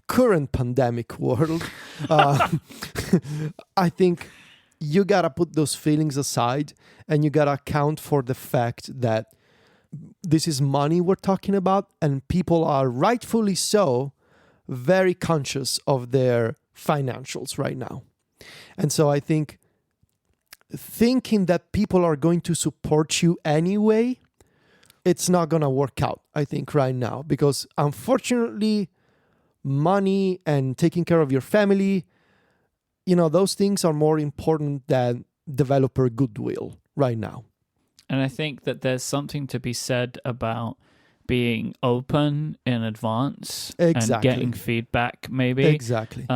current pandemic world, I think you gotta put those feelings aside and you gotta account for the fact that this is money we're talking about, and people are rightfully so very conscious of their financials right now. And so I think thinking that people are going to support you anyway, it's not going to work out, I think, right now. Because unfortunately, money and taking care of your family, those things are more important than developer goodwill right now. And I think that there's something to be said about being open in advance and getting feedback, maybe. Exactly.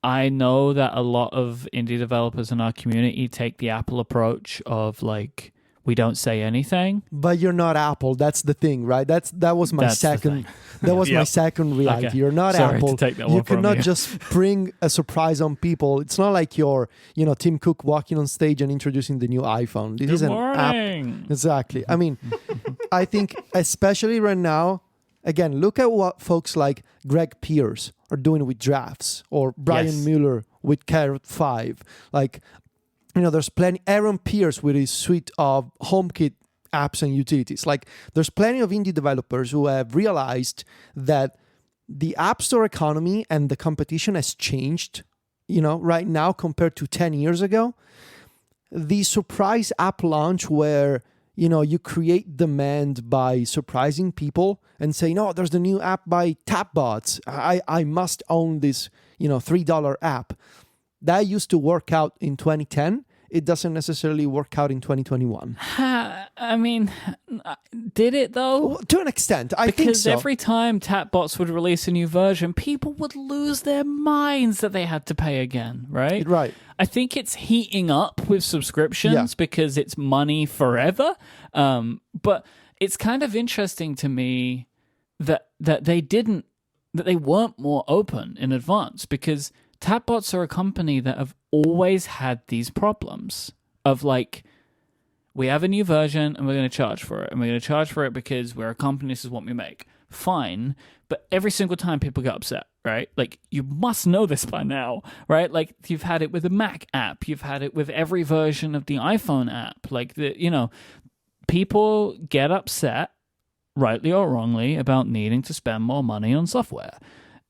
I know that a lot of indie developers in our community take the Apple approach of like, we don't say anything. But you're not Apple. That's the thing, right? That was my second reality. Okay. You're not Sorry Apple. To take that you one cannot just bring a surprise on people. It's not like you're, Tim Cook walking on stage and introducing the new iPhone. This is an app. Exactly. I mean, I think especially right now, again, look at what folks like Greg Pierce are doing with drafts, or Brian Mueller with Carrot 5. Like, there's plenty. Aaron Pierce with his suite of HomeKit apps and utilities. Like, there's plenty of indie developers who have realized that the App Store economy and the competition has changed, right now compared to 10 years ago. The surprise app launch where you create demand by surprising people and saying, "Oh, there's the new app by Tapbots. I must own this, $3 app." That used to work out in 2010. It doesn't necessarily work out in 2021. I mean, did it though? To an extent, I think so. Because every time Tapbots would release a new version, people would lose their minds that they had to pay again, right? Right. I think it's heating up with subscriptions because it's money forever. But it's kind of interesting to me that they weren't more open in advance, because Tapbots are a company that have always had these problems of like, we have a new version and we're going to charge for it. And we're going to charge for it because we're a company, this is what we make. Fine. But every single time people get upset, right? Like, you must know this by now, right? Like, you've had it with the Mac app. You've had it with every version of the iPhone app. Like, people get upset, rightly or wrongly, about needing to spend more money on software.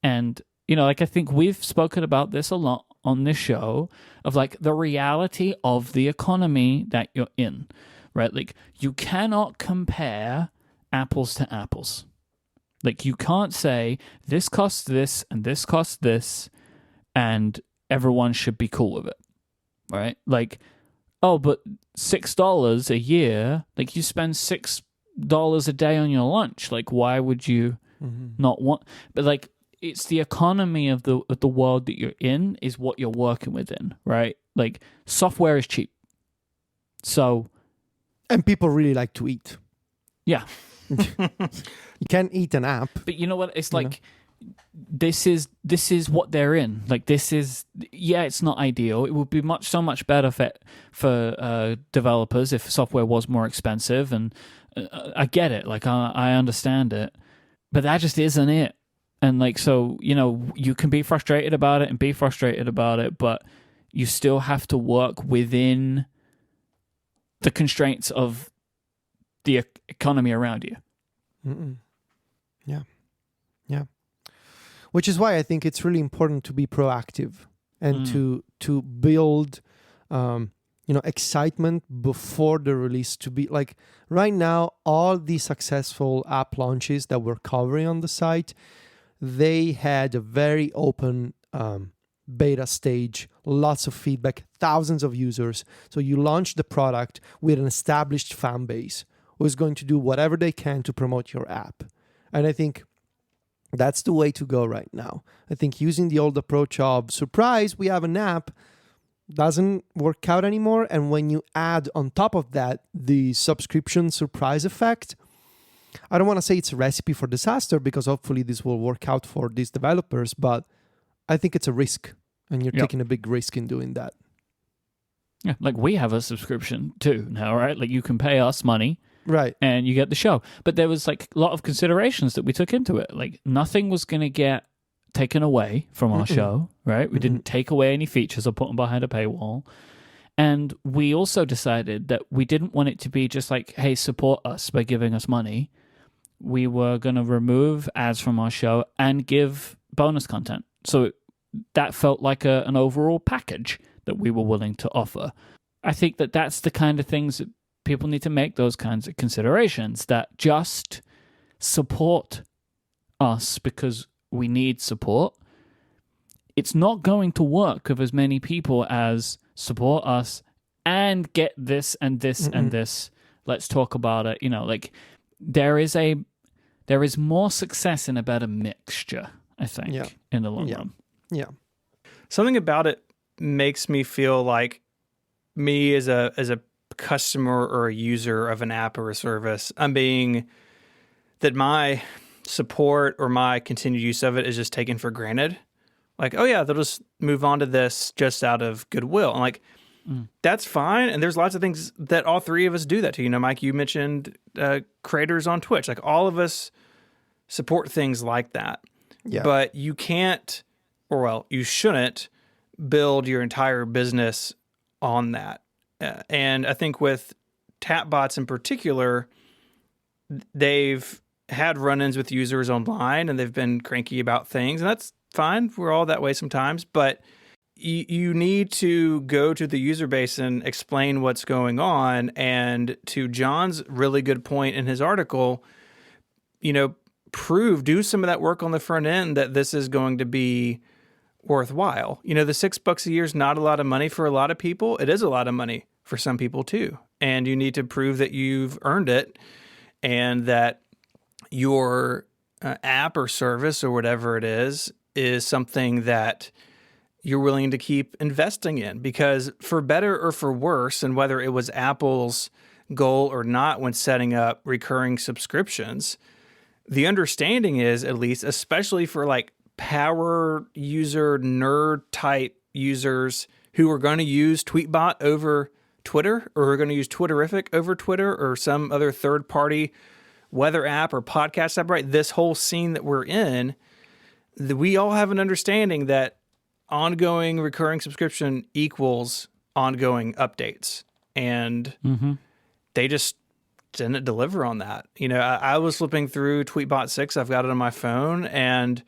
And I think we've spoken about this a lot on this show, of like the reality of the economy that you're in, right? Like, you cannot compare apples to apples. Like, you can't say this costs this and this costs this and everyone should be cool with it, right? Like, oh, but $6 a year, like you spend $6 a day on your lunch. Like, why would you not want? But like, it's the economy of the world that you're in is what you're working within, right? Like, software is cheap, so And people really like to eat. yeah. You can't eat an app. But you know what? It's like this is what they're in. Like, this is, yeah, it's not ideal. It would be so much better for developers if software was more expensive. And I get it. Like, I understand it. But that just isn't it. And like, so, you know, you can be frustrated about it and be frustrated about it, but you still have to work within the constraints of the economy around you. Yeah. Which is why I think it's really important to be proactive and to build, excitement before the release. To be like right now, all the successful app launches that we're covering on the site, they had a very open beta stage, lots of feedback, thousands of users. So you launch the product with an established fan base who is going to do whatever they can to promote your app. And I think that's the way to go right now. I think using the old approach of surprise, we have an app, doesn't work out anymore. And when you add on top of that the subscription surprise effect, I don't want to say it's a recipe for disaster, because hopefully this will work out for these developers, but I think it's a risk, and you're taking a big risk in doing that. Yeah, like we have a subscription too now, right? Like you can pay us money. Right. And you get the show. But there was like a lot of considerations that we took into it. Like nothing was going to get taken away from our show, right? We didn't take away any features or put them behind a paywall. And we also decided that we didn't want it to be just like, hey, support us by giving us money. We were going to remove ads from our show and give bonus content. So that felt like an overall package that we were willing to offer. I think that that's the kind of things that people need to make, those kinds of considerations, that just support us because we need support. It's not going to work with as many people as support us and get this and this and this. Let's talk about it. You know, like there is more success in a better mixture, I think, in the long run. Yeah. Something about it makes me feel like me as a customer or a user of an app or a service, that my support or my continued use of it is just taken for granted. Like, oh yeah, they'll just move on to this just out of goodwill. And like, that's fine. And there's lots of things that all three of us do that to. You know, Myke, you mentioned creators on Twitch. Like all of us support things like that. Yeah. But you can't, or well, you shouldn't build your entire business on that. And I think with Tapbots in particular, they've had run-ins with users online and they've been cranky about things. And that's fine. We're all that way sometimes. But you need to go to the user base and explain what's going on. And to John's really good point in his article, you know, do some of that work on the front end that this is going to be worthwhile. You know, the $6 a year is not a lot of money for a lot of people. It is a lot of money for some people too. And you need to prove that you've earned it and that your app or service or whatever it is something that you're willing to keep investing in. Because for better or for worse, and whether it was Apple's goal or not when setting up recurring subscriptions, the understanding is, at least, especially for like power user, nerd type users who are going to use Tweetbot over Twitter, or are going to use Twitterific over Twitter, or some other third party weather app or podcast app, right? This whole scene that we're in, we all have an understanding that ongoing recurring subscription equals ongoing updates. And they just didn't deliver on that. You know, I was flipping through Tweetbot 6. I've got it on my phone, and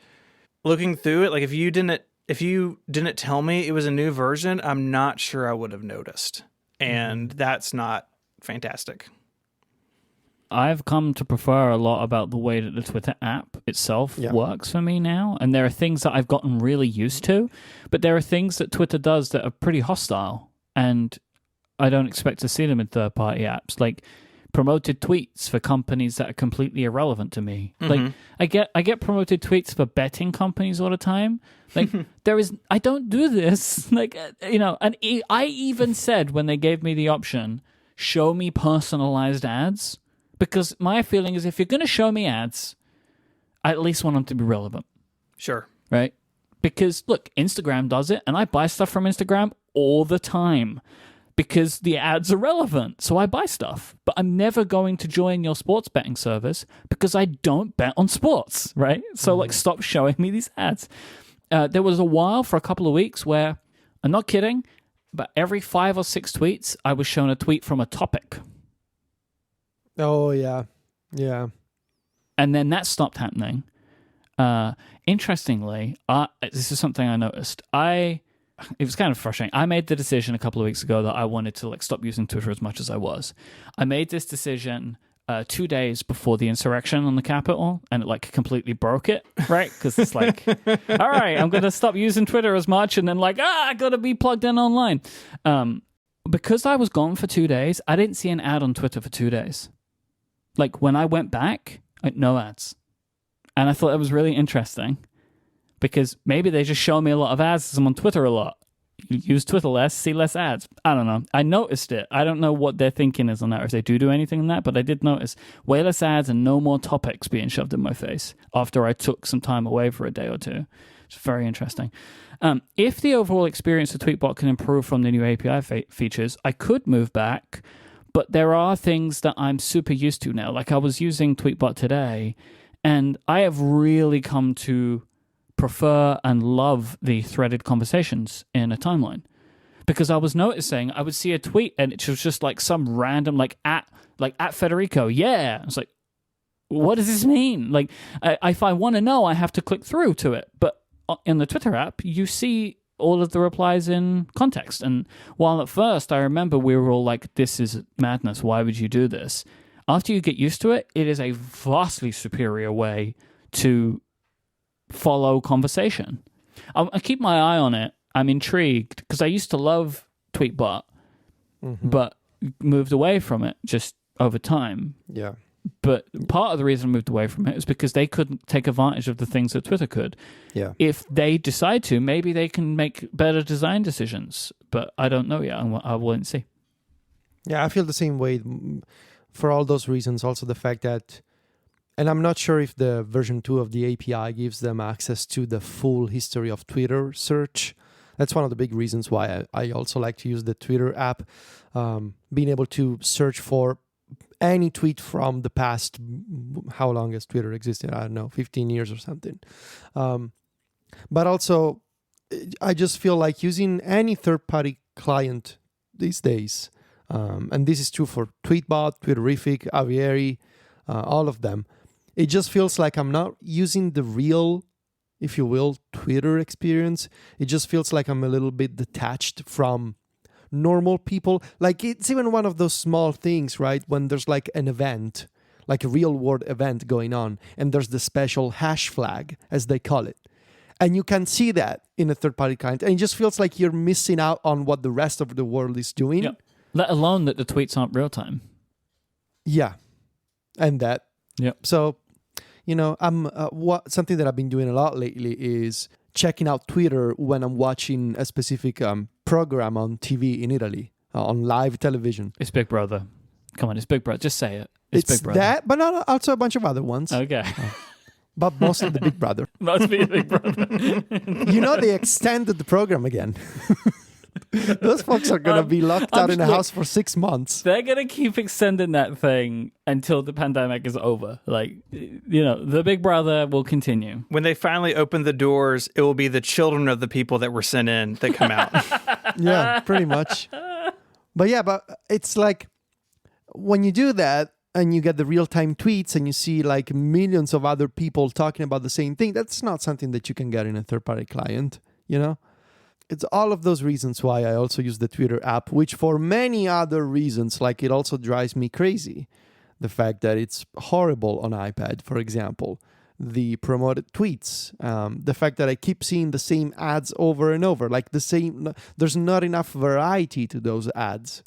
looking through it, like if you didn't tell me it was a new version, I'm not sure I would have noticed. And that's not fantastic. I've come to prefer a lot about the way that the Twitter app itself works for me now. And there are things that I've gotten really used to, but there are things that Twitter does that are pretty hostile. And I don't expect to see them in third-party apps. Like promoted tweets for companies that are completely irrelevant to me. Like I get promoted tweets for betting companies all the time. Like I don't do this. Like and I even said when they gave me the option, show me personalized ads, because my feeling is if you're going to show me ads, I at least want them to be relevant. Sure. Right? Because look, Instagram does it, and I buy stuff from Instagram all the time because the ads are relevant. So I buy stuff. But I'm never going to join your sports betting service because I don't bet on sports, right? So stop showing me these ads. There was a while for a couple of weeks where, I'm not kidding, but every 5 or 6 tweets, I was shown a tweet from a topic. Oh, yeah. Yeah. And then that stopped happening. Interestingly, this is something I noticed. It was kind of frustrating. I made the decision a couple of weeks ago that I wanted to stop using Twitter as much as I was. I made this decision 2 days before the insurrection on the Capitol, and it completely broke it, right? Because it's all right, I'm going to stop using Twitter as much, and then I got to be plugged in online. Because I was gone for 2 days, I didn't see an ad on Twitter for 2 days. When I went back, no ads. And I thought that was really interesting because maybe they just show me a lot of ads because I'm on Twitter a lot. You use Twitter less, see less ads. I don't know. I noticed it. I don't know what their thinking is on that or if they do anything on that, but I did notice way less ads and no more topics being shoved in my face after I took some time away for a day or two. It's very interesting. If the overall experience of Tweetbot can improve from the new API features, I could move back, but there are things that I'm super used to now. I was using Tweetbot today, and I have really come to prefer and love the threaded conversations in a timeline. Because I was noticing, I would see a tweet and it was just some random, at Federico, yeah. It's what does this mean? If I want to know, I have to click through to it. But in the Twitter app, you see all of the replies in context. And while at first I remember we were all this is madness, why would you do this? After you get used to it, it is a vastly superior way to follow conversation. I keep my eye on it. I'm intrigued because I used to love Tweetbot, but moved away from it just over time. Yeah. But part of the reason I moved away from it is because they couldn't take advantage of the things that Twitter could. Yeah. If they decide to, maybe they can make better design decisions. But I don't know yet. I will wait and see. Yeah, I feel the same way for all those reasons. Also the fact that, and I'm not sure if the version 2 of the API gives them access to the full history of Twitter search. That's one of the big reasons why I also like to use the Twitter app. Being able to search for any tweet from the past, how long has Twitter existed? I don't know, 15 years or something. But also, I just feel like using any third-party client these days, and this is true for Tweetbot, Twitterific, Aviary, all of them, it just feels like I'm not using the real, if you will, Twitter experience. It just feels like I'm a little bit detached from normal people. It's even one of those small things, right? When there's an event, a real world event going on, and there's the special hash flag, as they call it. And you can see that in a third-party client. And it just feels like you're missing out on what the rest of the world is doing. Yeah. Let alone that the tweets aren't real-time. Yeah. And that. Yeah. So, something that I've been doing a lot lately is checking out Twitter when I'm watching a specific program on TV in Italy, on live television. It's Big Brother. Come on, it's Big Brother. Just say it. It's Big Brother. That, but not also a bunch of other ones. Okay. But mostly the Big Brother. Must be a Big Brother. They extended the program again. Those folks are going to be locked out in a house for 6 months. They're going to keep extending that thing until the pandemic is over. The Big Brother will continue. When they finally open the doors, it will be the children of the people that were sent in that come out. Yeah, pretty much. But it's when you do that and you get the real-time tweets and you see millions of other people talking about the same thing, that's not something that you can get in a third-party client, It's all of those reasons why I also use the Twitter app, which for many other reasons, it also drives me crazy. The fact that it's horrible on iPad, for example. The promoted tweets. The fact that I keep seeing the same ads over and over. There's not enough variety to those ads.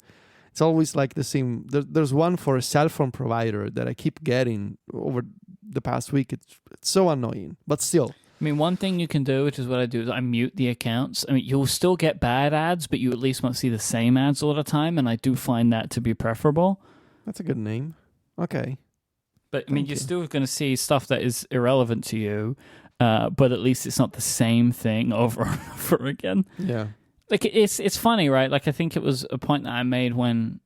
It's always like the same. There's one for a cell phone provider that I keep getting over the past week. It's so annoying, but still. I mean, one thing you can do, which is what I do, is I mute the accounts. I mean, you'll still get bad ads, but you at least won't see the same ads all the time, and I do find that to be preferable. That's a good name. Okay. But, I mean, you're still going to see stuff that is irrelevant to you, but at least it's not the same thing over and over again. Yeah. Like, it's funny, right? Like, I think it was a point that I made when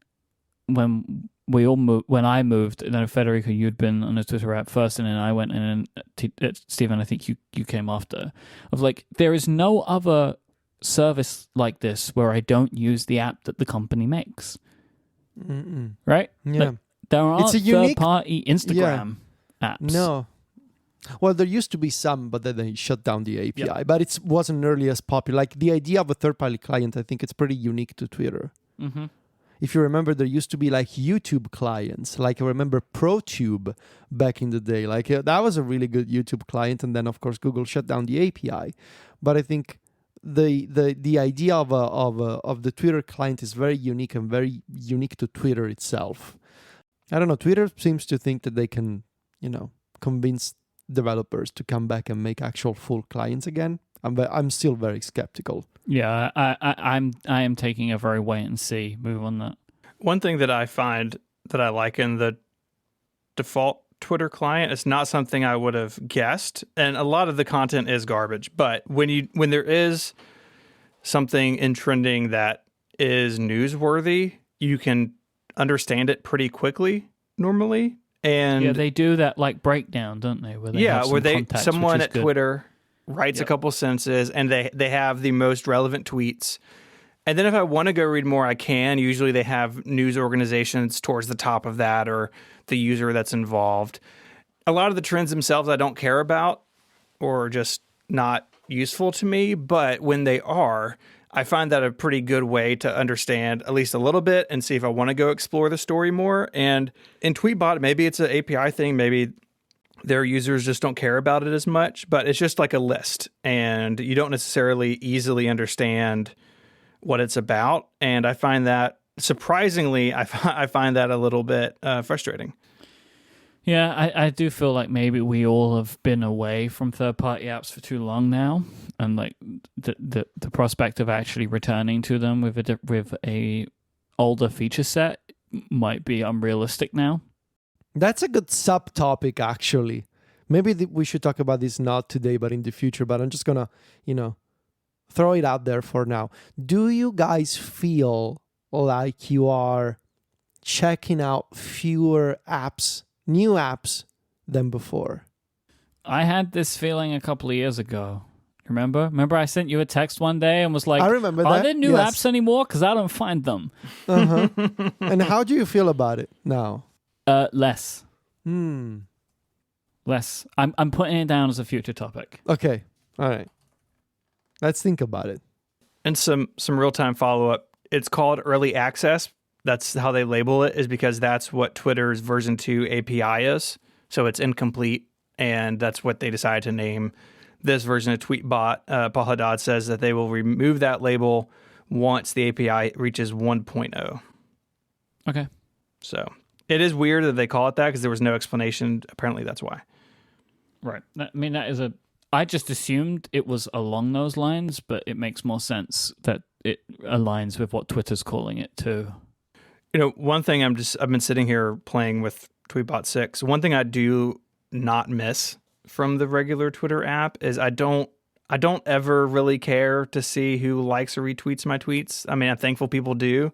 we all moved, when I moved, and then Federico, you'd been on the Twitter app first, and then I went, and then Stephen, I think you came after. Of like, there is no other service like this where I don't use the app that the company makes. Mm-mm. Right? Yeah. Like, there aren't third-party Instagram apps. No. Well, there used to be some, but then they shut down the API. Yep. But it wasn't nearly as popular. Like the idea of a third-party client, I think it's pretty unique to Twitter. Mm-hmm. If you remember, there used to be like YouTube clients. Like I remember ProTube back in the day. Like that was a really good YouTube client, and then of course Google shut down the API. But I think the idea of the Twitter client is very unique and very unique to Twitter itself. I don't know. Twitter seems to think that they can, convince developers to come back and make actual full clients again. I'm still very skeptical. Yeah, I am taking a very wait and see move on that. One thing that I find that I like in the default Twitter client, it's not something I would have guessed, and a lot of the content is garbage. But when there is something in trending that is newsworthy, you can understand it pretty quickly normally. And yeah, they do that like breakdown, don't they? Where someone at good. Twitter writes a couple sentences, and they have the most relevant tweets. And then if I want to go read more, I can. Usually they have news organizations towards the top of that, or the user that's involved. A lot of the trends themselves I don't care about, or just not useful to me. But when they are, I find that a pretty good way to understand at least a little bit and see if I want to go explore the story more. And in Tweetbot, maybe it's an API thing. Maybe their users just don't care about it as much, but it's just like a list, and you don't necessarily easily understand what it's about. And I find that, surprisingly, I find that a little bit frustrating. Yeah, I do feel like maybe we all have been away from third-party apps for too long now, and like the prospect of actually returning to them with a older feature set might be unrealistic now. That's a good subtopic, actually. Maybe we should talk about this not today, but in the future. But I'm just gonna, throw it out there for now. Do you guys feel like you are checking out fewer apps, new apps, than before? I had this feeling a couple of years ago. Remember I sent you a text one day and was like, I remember are that. there new Yes. apps anymore? Because I don't find them. Uh-huh. And how do you feel about it now? Less. Less. I'm putting it down as a future topic. Okay. All right. Let's think about it. And some real-time follow-up. It's called early access. That's how they label it, is because that's what Twitter's version 2 API is. So it's incomplete, and that's what they decided to name this version of Tweetbot. Paul Haddad says that they will remove that label once the API reaches 1.0. Okay. So it is weird that they call it that because there was no explanation. Apparently that's why. Right. I mean, I just assumed it was along those lines, but it makes more sense that it aligns with what Twitter's calling it too. One thing I've been sitting here playing with Tweetbot 6. One thing I do not miss from the regular Twitter app is I don't ever really care to see who likes or retweets my tweets. I mean, I'm thankful people do,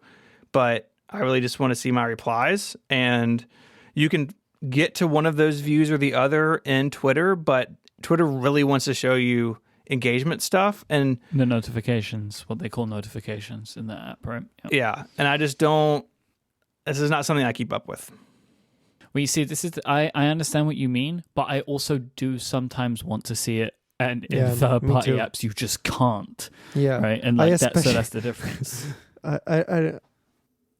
but I really just want to see my replies. And you can get to one of those views or the other in Twitter, but Twitter really wants to show you engagement stuff and the notifications, what they call notifications in the app, right? Yep. Yeah. And I just don't. This is not something I keep up with. Well, you see, I understand what you mean, but I also do sometimes want to see it, and in third-party apps, you just can't. Yeah, right, and like so that's the difference. I'm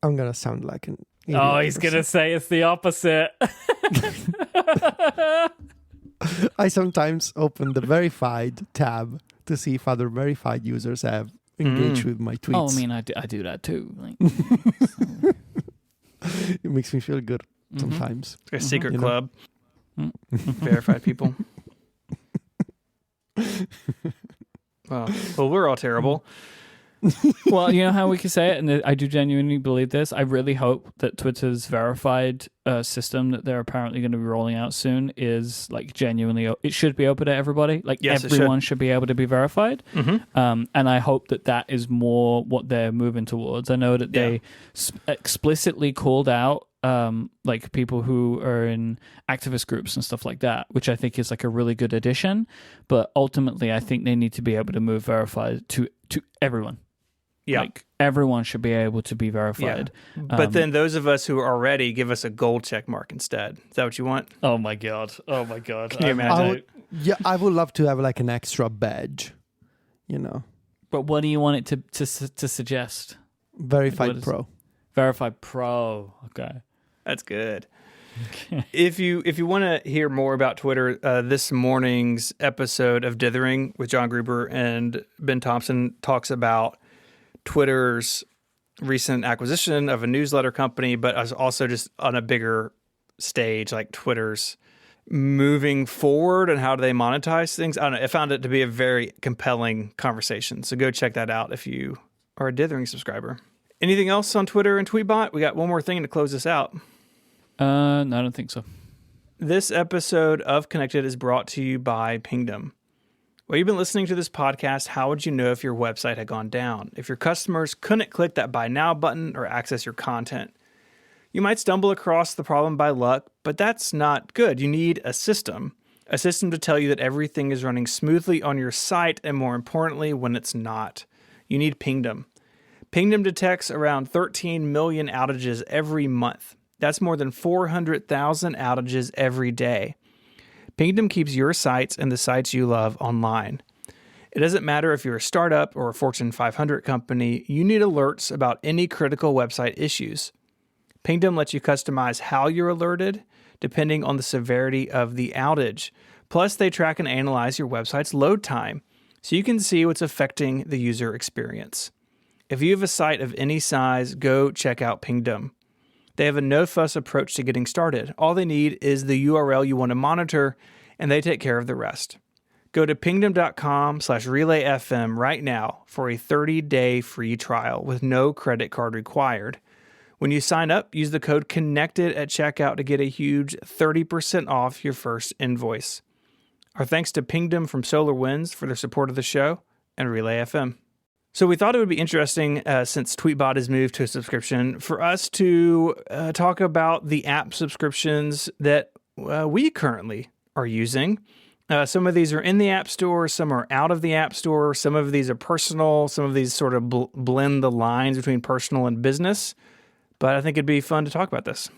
gonna sound like an idiot. Oh, he's gonna say it's the opposite. I sometimes open the verified tab to see if other verified users have engaged with my tweets. Oh, I mean, I do that too. Like, It makes me feel good sometimes. It's like a secret You know? club. Verified people. Well, we're all terrible. Well, you know how we can say it, and I do genuinely believe this. I really hope that Twitter's verified system that they're apparently going to be rolling out soon is like genuinely. It should be open to everybody. Like Yes, everyone should be able to be verified. And I hope that that is more what they're moving towards. I know that they explicitly called out like people who are in activist groups and stuff like that, which I think is like a really good addition. But ultimately, I think they need to be able to move verified to everyone. Yeah. Like everyone should be able to be verified. But then those of us who are already give us a gold check mark instead. Is that what you want? Oh my god. Can you imagine? I would love to have like an extra badge, you know. But what do you want it to suggest? Verified Pro. Verified Pro. Okay. That's good. If you want to hear more about Twitter, this morning's episode of Dithering with John Gruber and Ben Thompson talks about Twitter's recent acquisition of a newsletter company, but also just on a bigger stage, like Twitter's moving forward and how do they monetize things. I don't know. I found it to be a very compelling conversation. So go check that out if you are a Dithering subscriber. Anything else on Twitter and Tweetbot? We got one more thing to close this out. No, I don't think so. This episode of Connected is brought to you by Pingdom. While you've been listening to this podcast, how would you know if your website had gone down? If your customers couldn't click that Buy Now button or access your content? You might stumble across the problem by luck, but that's not good. You need a system to tell you that everything is running smoothly on your site, and more importantly, when it's not. You need Pingdom. Pingdom detects around 13 million outages every month. That's more than 400,000 outages every day. Pingdom keeps your sites and the sites you love online. It doesn't matter if you're a startup or a Fortune 500 company, you need alerts about any critical website issues. Pingdom lets you customize how you're alerted depending on the severity of the outage. Plus, they track and analyze your website's load time so you can see what's affecting the user experience. If you have a site of any size, go check out Pingdom. They have a no-fuss approach to getting started. All they need is the URL you want to monitor, and they take care of the rest. Go to pingdom.com/relayfm right now for a 30-day free trial with no credit card required. When you sign up, use the code CONNECTED at checkout to get a huge 30% off your first invoice. Our thanks to Pingdom from SolarWinds for their support of the show and Relay FM. So we thought it would be interesting, since Tweetbot has moved to a subscription, for us to talk about the app subscriptions that we currently are using. Some of these are in the App Store, some are out of the App Store, some of these are personal, some of these sort of blend the lines between personal and business. But I think it'd be fun to talk about this.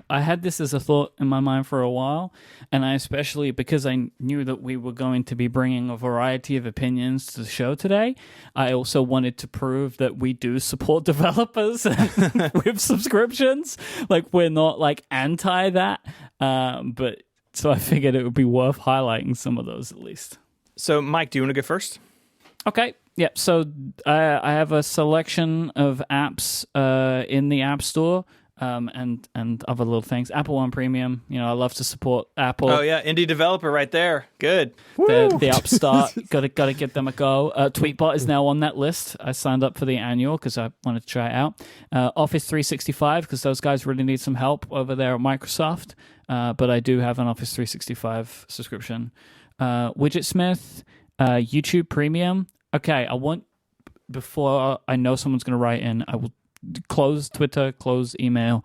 I had this as a thought in my mind for a while, and I especially, because I knew that we were going to be bringing a variety of opinions to the show today, I also wanted to prove that we do support developers with subscriptions. Like, we're not like anti that, but so I figured it would be worth highlighting some of those at least. So, Myke, do you want to go first? Okay. Yeah. So I have a selection of apps in the App Store. And other little things. Apple One Premium. You know, I love to support Apple. Oh yeah, indie developer right there. Good. The upstart. Gotta get them a go. Tweetbot is now on that list. I signed up for the annual because I wanted to try it out. Office 365 because those guys really need some help over there at Microsoft. But I do have an Office 365 subscription. Widgetsmith, YouTube Premium. Okay, before I know someone's going to write in, I will close Twitter, close email.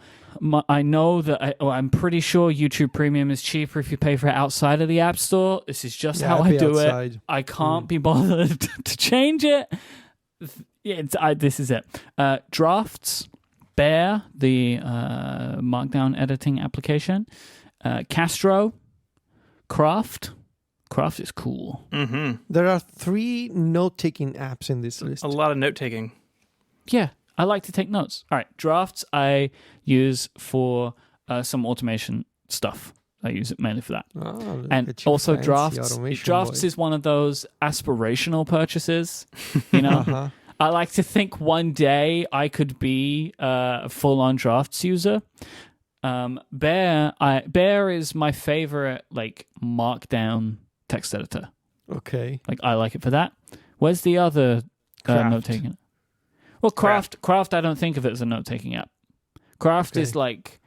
I know that I'm pretty sure YouTube Premium is cheaper if you pay for it outside of the App Store. This is just how I do it. I can't be bothered to change it. This is it. Drafts, Bear, the Markdown editing application, Castro, Craft. Craft is cool. Mm-hmm. There are 3 note-taking apps in this list. A lot of note-taking. Yeah. I like to take notes. All right, Drafts I use for some automation stuff. I use it mainly for that. Oh, and also Drafts. Drafts is one of those aspirational purchases. You know, I like to think one day I could be a full-on Drafts user. Bear is my favorite like Markdown text editor. Okay. Like I like it for that. Where's the other Craft. note-taking? Well, Craft. I don't think of it as a note-taking app. Craft is like,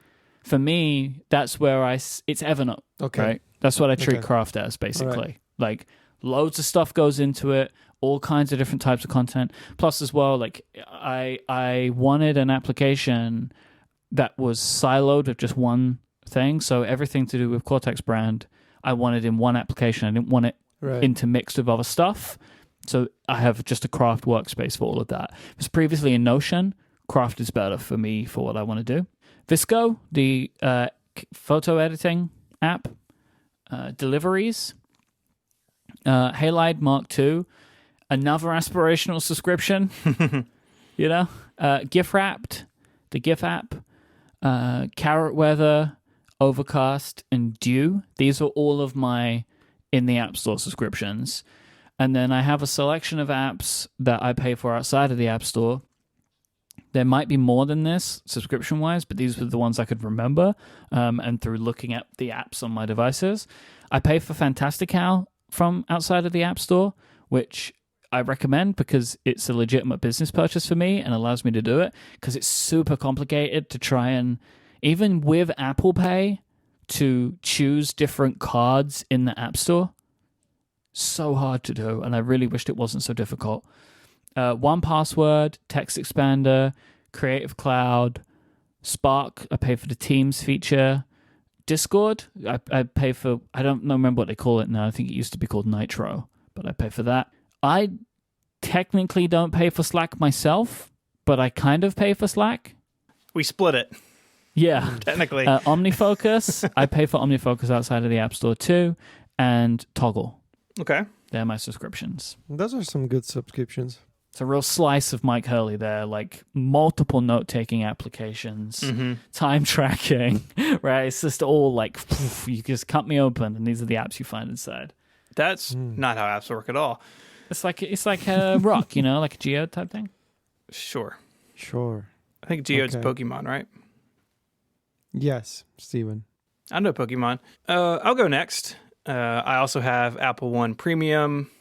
for me, that's where it's Evernote. Okay. Right? That's what I treat Okay. Craft as, basically. Right. Like, loads of stuff goes into it, all kinds of different types of content. Plus, as well, like, I wanted an application that was siloed of just one thing. So everything to do with Cortex brand, I wanted in one application. I didn't want it intermixed with other stuff. So I have just a Craft workspace for all of that. It was previously in Notion. Craft is better for me for what I want to do. Visco, the photo editing app, Deliveries, Halide Mark II, another aspirational subscription, GIF Wrapped, the GIF app, Carrot Weather, Overcast, and Dew. These are all of my in the App Store subscriptions. And then I have a selection of apps that I pay for outside of the App Store. There might be more than this subscription-wise, but these were the ones I could remember. And through looking at the apps on my devices, I pay for Fantastical from outside of the App Store, which I recommend because it's a legitimate business purchase for me and allows me to do it because it's super complicated to try and, even with Apple Pay, to choose different cards in the App Store. So hard to do, and I really wished it wasn't so difficult. 1Password, Text Expander, Creative Cloud, Spark, I pay for the Teams feature. Discord, I pay for, I don't remember what they call it now. I think it used to be called Nitro, but I pay for that. I technically don't pay for Slack myself, but I kind of pay for Slack. We split it. Yeah. Technically. OmniFocus, I pay for OmniFocus outside of the App Store too, and Toggle. Okay. They're my subscriptions. Those are some good subscriptions. It's a real slice of Myke Hurley there, like multiple note-taking applications, time tracking, right? It's just all like, poof, you just cut me open, and these are the apps you find inside. That's not how apps work at all. It's like a rock, like a Geode type thing. Sure. I think Geode's Pokemon, right? Yes, Steven. I know Pokemon. I'll go next. I also have Apple One Premium,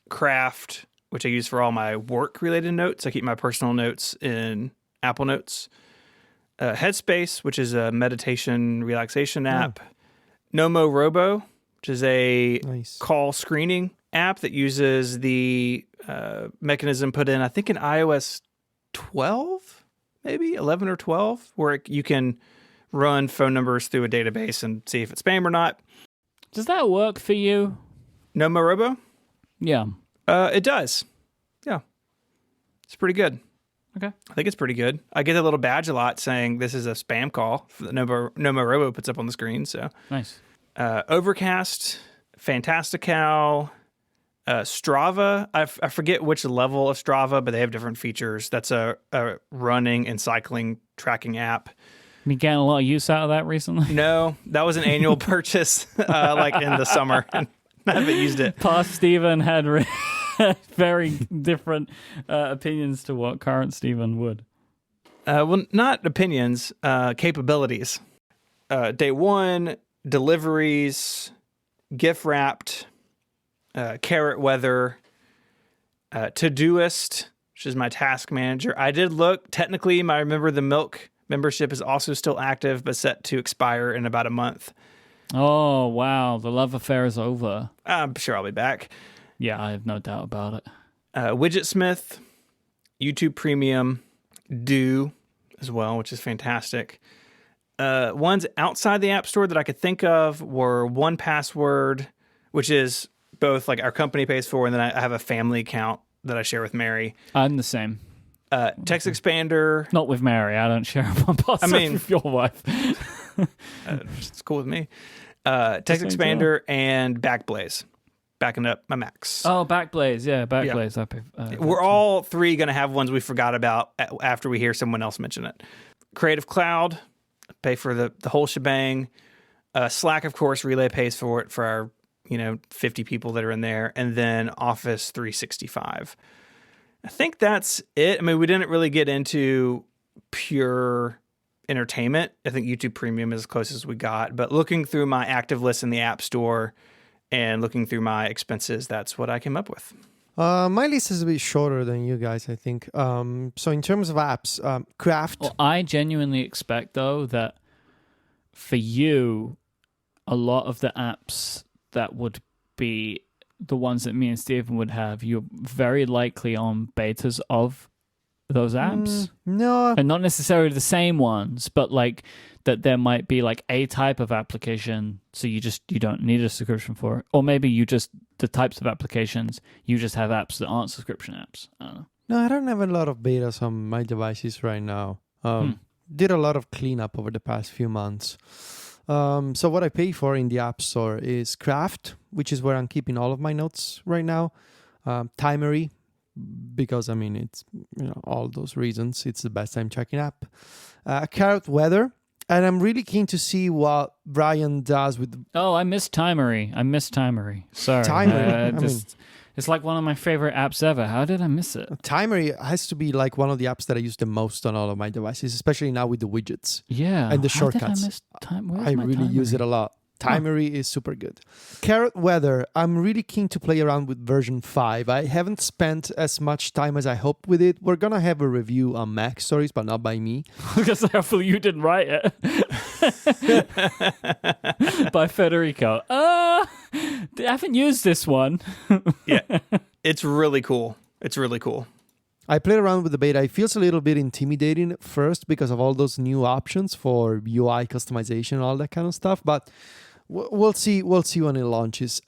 Craft, which I use for all my work-related notes. I keep my personal notes in Apple Notes. Headspace, which is a meditation relaxation app. Nomo Robo, which is a call screening app that uses the mechanism put in, I think, in iOS 12, maybe 11 or 12, where you can run phone numbers through a database and see if it's spam or not. Does that work for you? Nomo Robo? Yeah. It does. Yeah. It's pretty good. Okay. I think it's pretty good. I get a little badge a lot saying this is a spam call that Nomo Robo puts up on the screen. So nice. Overcast, Fantastical, Strava. I forget which level of Strava, but they have different features. That's a running and cycling tracking app. You getting a lot of use out of that recently? No, that was an annual purchase, like in the summer. I haven't used it. Past Steven had very different opinions to what current Steven would. Well, not opinions, capabilities. Day one, Deliveries, GIF Wrapped, Carrot Weather, Todoist, which is my task manager. I did look. Technically, my Remember the Milk membership is also still active, but set to expire in about a month. Oh, wow. The love affair is over. I'm sure I'll be back. Yeah, I have no doubt about it. Widgetsmith, YouTube Premium, Do as well, which is fantastic. Ones outside the App Store that I could think of were 1Password, which is both like our company pays for, and then I have a family account that I share with Mary. I'm the same. Text Expander. Not with Mary. I don't share one password with your wife. It's cool with me. Text Expander and Backblaze. Backing up my Macs. Oh, Backblaze. Yeah, Backblaze. Yeah. We're all three going to have ones we forgot about after we hear someone else mention it. Creative Cloud. Pay for the whole shebang. Slack, of course, Relay pays for it for our 50 people that are in there. And then Office 365. I think that's it. I mean, we didn't really get into pure entertainment. I think YouTube Premium is as close as we got. But looking through my active list in the App Store and looking through my expenses, that's what I came up with. My list is a bit shorter than you guys, I think. So in terms of apps, Craft. Well, I genuinely expect, though, that for you, a lot of the apps that would be the ones that me and Steven would have, you're very likely on betas of those apps. No. And not necessarily the same ones, but like that there might be like a type of application, so you don't need a subscription for it. Or maybe the types of applications, you just have apps that aren't subscription apps. I don't know. No, I don't have a lot of betas on my devices right now. Did a lot of cleanup over the past few months. So what I pay for in the App Store is Craft, which is where I'm keeping all of my notes right now. Timery, because I mean it's all those reasons. It's the best time tracking app. Carrot Weather, and I'm really keen to see what Brian does with. Oh, I miss Timery. Sorry, Timery. It's like one of my favorite apps ever. How did I miss it? Timery has to be like one of the apps that I use the most on all of my devices, especially now with the widgets. Yeah, and the how did shortcuts. I miss I really use it a lot. Timery is super good. Carrot Weather, I'm really keen to play around with version 5. I haven't spent as much time as I hoped with it. We're going to have a review on Mac Stories, but not by me. Because hopefully you didn't write it. By Federico. I haven't used this one. Yeah, it's really cool. I played around with the beta. It feels a little bit intimidating at first because of all those new options for UI customization and all that kind of stuff, but we'll see when it launches.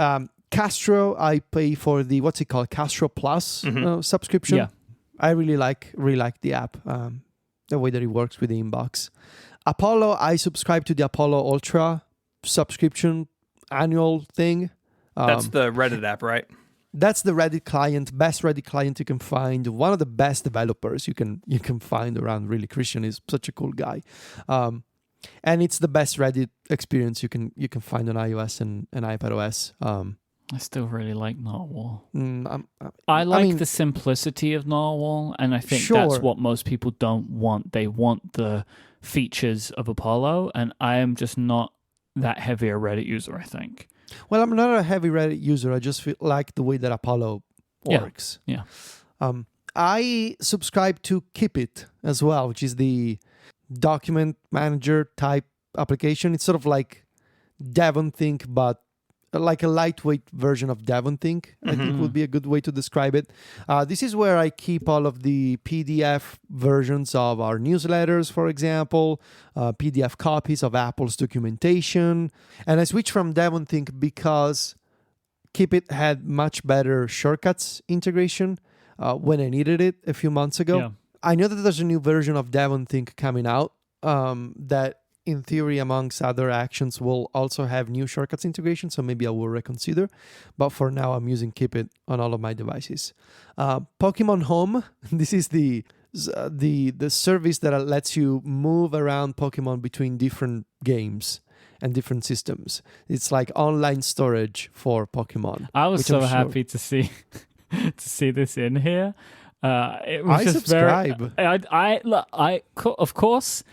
Castro, I pay for the Castro Plus subscription. Yeah. I really like the app, the way that it works with the inbox. Apollo, I subscribe to the Apollo Ultra subscription annual thing. That's the Reddit app, right? That's the Reddit client, best Reddit client you can find. One of the best developers you can find around. Really, Christian is such a cool guy, and it's the best Reddit experience you can find on iOS and iPadOS. I still really like Narwhal. I mean, the simplicity of Narwhal, and I think that's what most people don't want. They want the features of Apollo, and I am just not that heavy a Reddit user, I think. Well, I'm not a heavy Reddit user. I just feel like the way that Apollo works. Yeah. I subscribe to Keep It as well, which is the document manager type application. It's sort of like Devonthink, but like a lightweight version of Devonthink, I think would be a good way to describe it. This is where I keep all of the PDF versions of our newsletters, for example, PDF copies of Apple's documentation. And I switched from Devonthink because Keep It had much better shortcuts integration when I needed it a few months ago. Yeah. I know that there's a new version of Devonthink coming out that in theory, amongst other actions, will also have new shortcuts integration, so maybe I will reconsider. But for now, I'm using Keep It on all of my devices. Pokemon Home, this is the service that lets you move around Pokemon between different games and different systems. It's like online storage for Pokemon. I was so happy to see this in here. It was I just subscribe. I of course.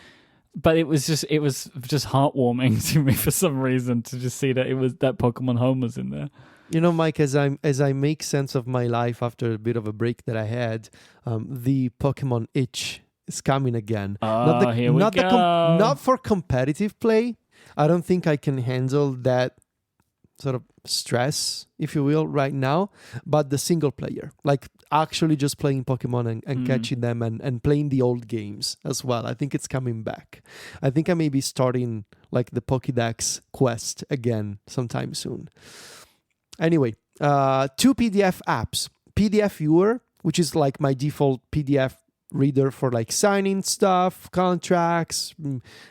But it was just heartwarming to me for some reason to just see that that Pokemon Home was in there. You know, Mike, as I make sense of my life after a bit of a break that I had, the Pokemon itch is coming again. Here we go. Not for competitive play. I don't think I can handle that sort of stress, if you will, right now, but the single player, like actually just playing Pokemon and catching them and playing the old games as well. I think it's coming back. I think I may be starting like the Pokédex quest again sometime soon. Anyway, 2 PDF apps. PDF Viewer, which is like my default PDF reader for like signing stuff, contracts,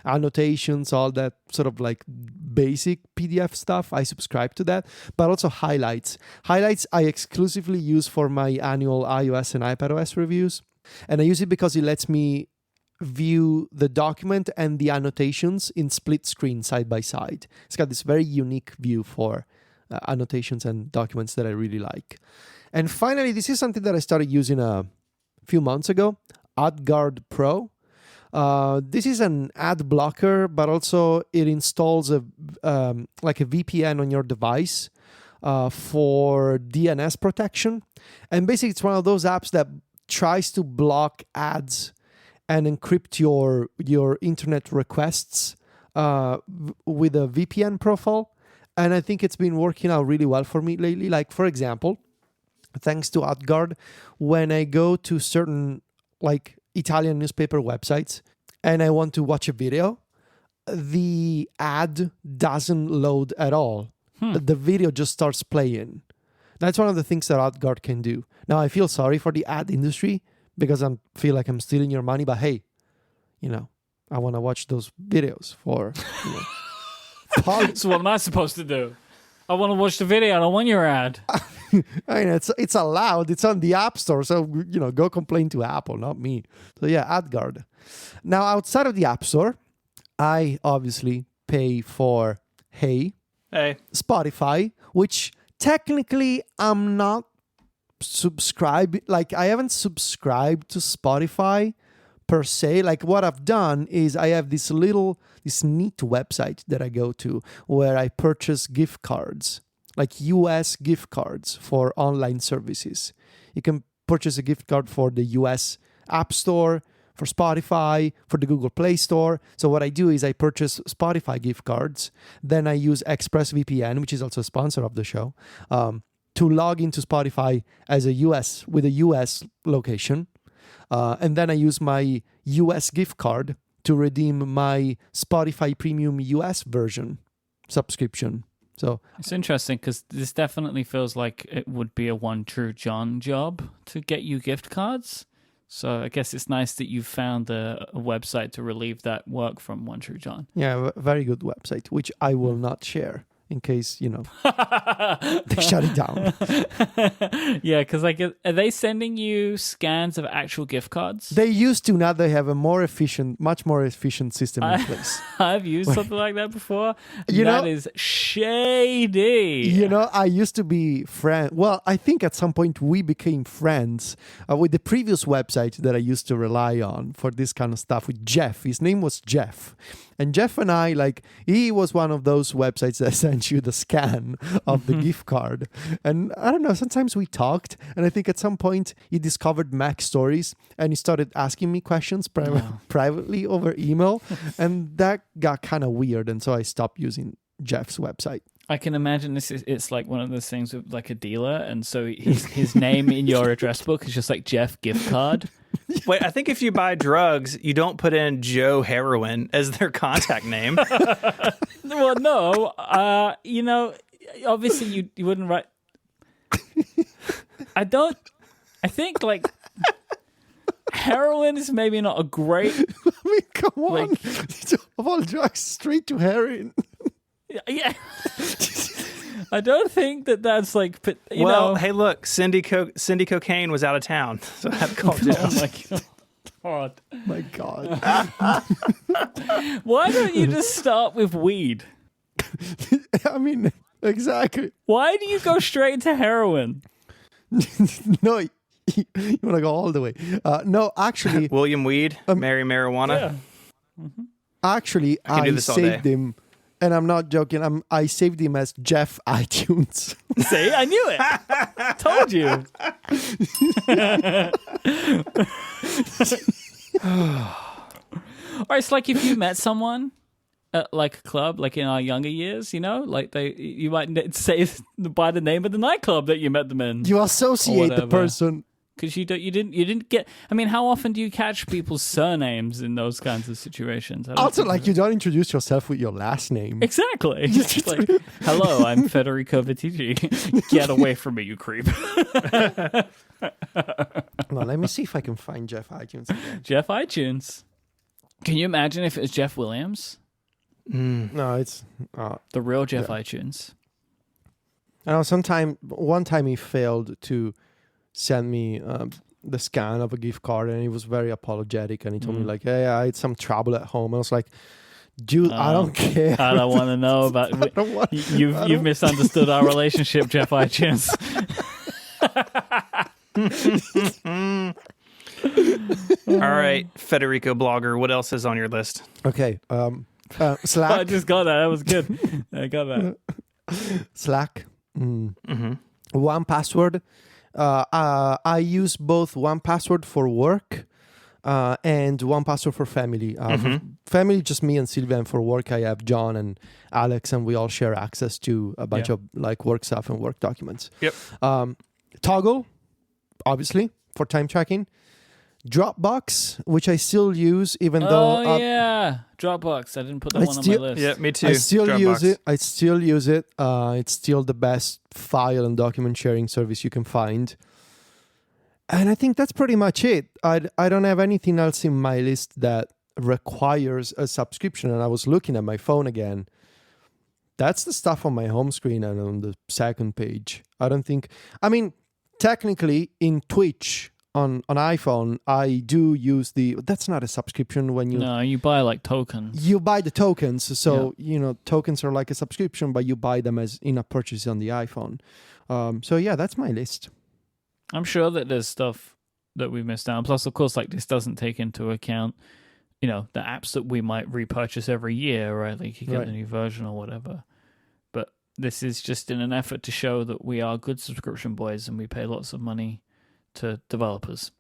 annotations, all that sort of like basic PDF stuff. I subscribe to that, but also Highlights. Highlights I exclusively use for my annual iOS and iPadOS reviews, and I use it because it lets me view the document and the annotations in split screen side by side. It's got this very unique view for annotations and documents that I really like. And finally, this is something that I started using few months ago, AdGuard Pro. This is an ad blocker, but also it installs like a VPN on your device for DNS protection. And basically, it's one of those apps that tries to block ads and encrypt your internet requests with a VPN profile. And I think it's been working out really well for me lately. Like, for example, thanks to AdGuard, when I go to certain like Italian newspaper websites and I want to watch a video, the ad doesn't load at all. The video just starts playing. That's one of the things that AdGuard can do. Now, I feel sorry for the ad industry because I feel like I'm stealing your money, but hey, I want to watch those videos for, So what am I supposed to do? I want to watch the video. I don't want your ad. I mean, it's allowed. It's on the App Store. So, go complain to Apple, not me. So, yeah, AdGuard. Now, outside of the App Store, I obviously pay for Spotify, which technically I'm not subscribed. Like, I haven't subscribed to Spotify per se. Like, what I've done is I have this neat website that I go to where I purchase gift cards, like US gift cards for online services. You can purchase a gift card for the US App Store, for Spotify, for the Google Play Store. So what I do is I purchase Spotify gift cards. Then I use ExpressVPN, which is also a sponsor of the show, to log into Spotify with a US location. And then I use my US gift card to redeem my Spotify Premium US version subscription. So it's interesting because this definitely feels like it would be a One True John job to get you gift cards. So I guess it's nice that you've found a website to relieve that work from One True John. Yeah, a very good website, which I will not share in case, they shut it down. Yeah, because are they sending you scans of actual gift cards? They used to. Now they have a much more efficient system in place. I've used something like that before. That is shady. I used to be friends. Well, I think at some point we became friends with the previous website that I used to rely on for this kind of stuff with Jeff. His name was Jeff. And Jeff and I, he was one of those websites that sent you the scan of the gift card. And I don't know, sometimes we talked, and I think at some point he discovered Mac stories and he started asking me questions privately over email. And that got kind of weird. And so I stopped using Jeff's website. I can imagine it's like one of those things with like a dealer, and so his name in your address book is just like Jeff gift card. Wait, I think if you buy drugs, you don't put in Joe Heroin as their contact name. Well, no, obviously you wouldn't write. I think like heroin is maybe not a great. I mean, come on, of all drugs, straight to heroin. Yeah. I don't think that's like, hey, look, Cindy Cocaine was out of town, so I had to call Jeff. Oh my God. Why don't you just start with weed? I mean, exactly. Why do you go straight to heroin? No, you want to go all the way. No, actually. William Weed, Mary Marijuana. Yeah. Mm-hmm. Actually, I saved him. And I'm not joking. I saved him as Jeff iTunes. See, I knew it. Told you. Or it's like if you met someone at like a club, like in our younger years, you might say by the name of the nightclub that you met them in. You associate the person. Because you didn't get. I mean, how often do you catch people's surnames in those kinds of situations? Also, you don't introduce yourself with your last name. Exactly. It's like, hello, I'm Federico Vitici. Get away from me, you creep. Well, let me see if I can find Jeff iTunes again. Jeff iTunes. Can you imagine if it was Jeff Williams? No, it's the real Jeff iTunes. I know. One time he failed to send me the scan of a gift card, and he was very apologetic, and he told me hey, I had some trouble at home. I was like, dude, I don't care. I don't want to know about you've misunderstood our relationship, Jeff iTunes. All right, Federico blogger, what else is on your list? Okay. I Slack. just got that. That was good. I got that. Slack. Mm-hmm. 1Password. I use both 1Password for work and 1Password for family. For family, just me and Sylvia, and for work, I have John and Alex, and we all share access to a bunch of like work stuff and work documents. Yep. Toggle, obviously, for time tracking. Dropbox, which I still use, even though... yeah. Dropbox. I didn't put that one on my list. Yeah, me too. I still Dropbox. use it. I still use it. It's still the best file and document sharing service you can find. And I think that's pretty much it. I don't have anything else in my list that requires a subscription. And I was looking at my phone again. That's the stuff on my home screen and on the second page. I don't think... I mean, technically, in Twitch... On iPhone, I do use that's not a subscription when you... No, you buy like tokens. You buy the tokens. So, tokens are like a subscription, but you buy them as in-app purchase on the iPhone. So, yeah, that's my list. I'm sure that there's stuff that we missed out. Plus, of course, like this doesn't take into account, the apps that we might repurchase every year, right? Like you get a new version or whatever. But this is just in an effort to show that we are good subscription boys and we pay lots of money to developers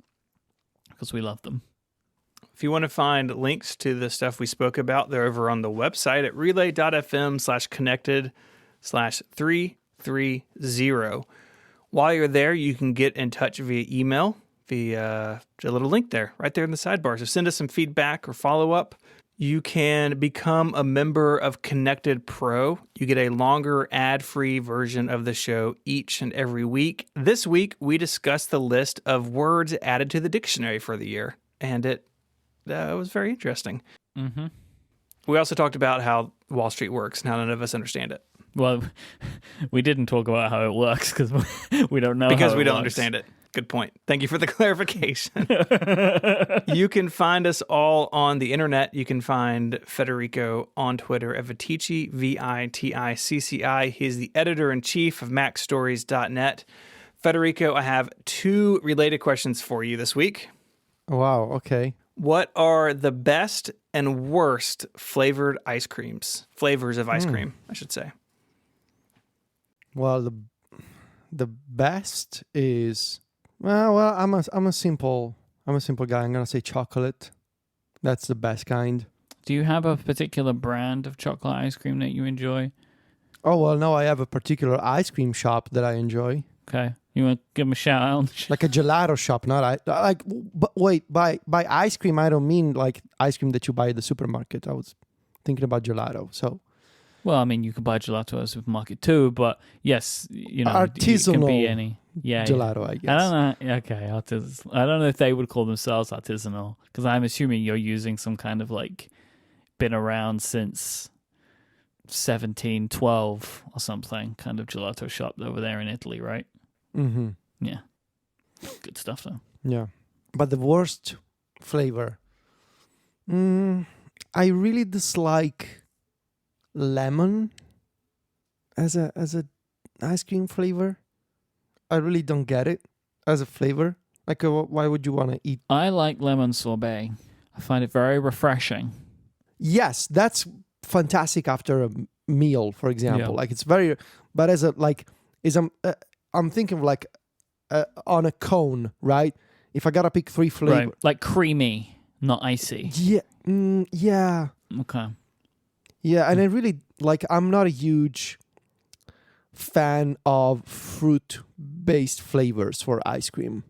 because we love them. If you want to find links to the stuff we spoke about, they're over on the website at relay.fm/connected/330. While you're there, you can get in touch via email, via a little link there, right there in the sidebar. So send us some feedback or follow up. You can become a member of Connected Pro. You get a longer ad-free version of the show each and every week. This week, we discussed the list of words added to the dictionary for the year, and it was very interesting. Mm-hmm. We also talked about how Wall Street works and how none of us understand it. Well, we didn't talk about how it works because we don't know because how we it don't works. understand it. Good point. Thank you for the clarification. You can find us all on the internet. You can find Federico on Twitter at Viticci, Viticci. He's the editor-in-chief of MacStories.net. Federico, I have 2 related questions for you this week. Wow, okay. What are the best and worst flavored ice creams? Flavors of ice cream, I should say. Well, the best is... Well, I'm a simple guy. I'm gonna say chocolate. That's the best kind. Do you have a particular brand of chocolate ice cream that you enjoy? Oh well, no, I have a particular ice cream shop that I enjoy. Okay, you want to give them a shout out? Like a gelato shop, not like. But wait, by ice cream, I don't mean like ice cream that you buy at the supermarket. I was thinking about gelato. So. Well, I mean, you can buy gelato at a supermarket too, but yes, artisanal it can be any. Yeah, gelato, I guess. I don't know. Okay, I don't know if they would call themselves artisanal because I'm assuming you're using some kind of like been around since 1712 or something kind of gelato shop over there in Italy, right? Mm-hmm. Yeah, good stuff though. Yeah, but the worst flavor. I really dislike lemon as a ice cream flavor. I really don't get it as a flavor. Like, why would you want to eat? I like lemon sorbet. I find it very refreshing. Yes, that's fantastic after a meal, for example. Yeah. Like it's very, but as a like, I'm thinking of like on a cone, right? If I gotta pick 3 flavors, Right, like creamy, not icy. Yeah, yeah. Okay. Yeah, and I really I'm not a huge fan of fruit-based flavors for ice cream.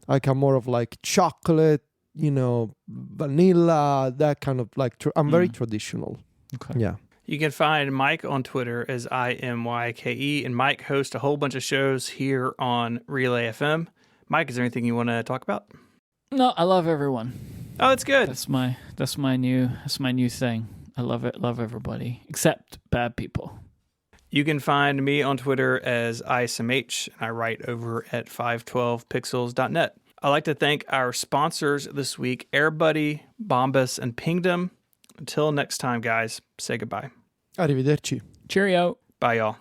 Like I'm more of like chocolate, vanilla, that kind of like. I'm very traditional. Okay. Yeah. You can find Myke on Twitter as IMYKE, and Myke hosts a whole bunch of shows here on Relay FM. Myke, is there anything you want to talk about? No, I love everyone. Oh, that's good. That's my new thing. I love it. Love everybody except bad people. You can find me on Twitter as ISMH, and I write over at 512pixels.net. I'd like to thank our sponsors this week, AirBuddy, Bombas, and Pingdom. Until next time, guys, say goodbye. Arrivederci. Cheerio. Bye, y'all.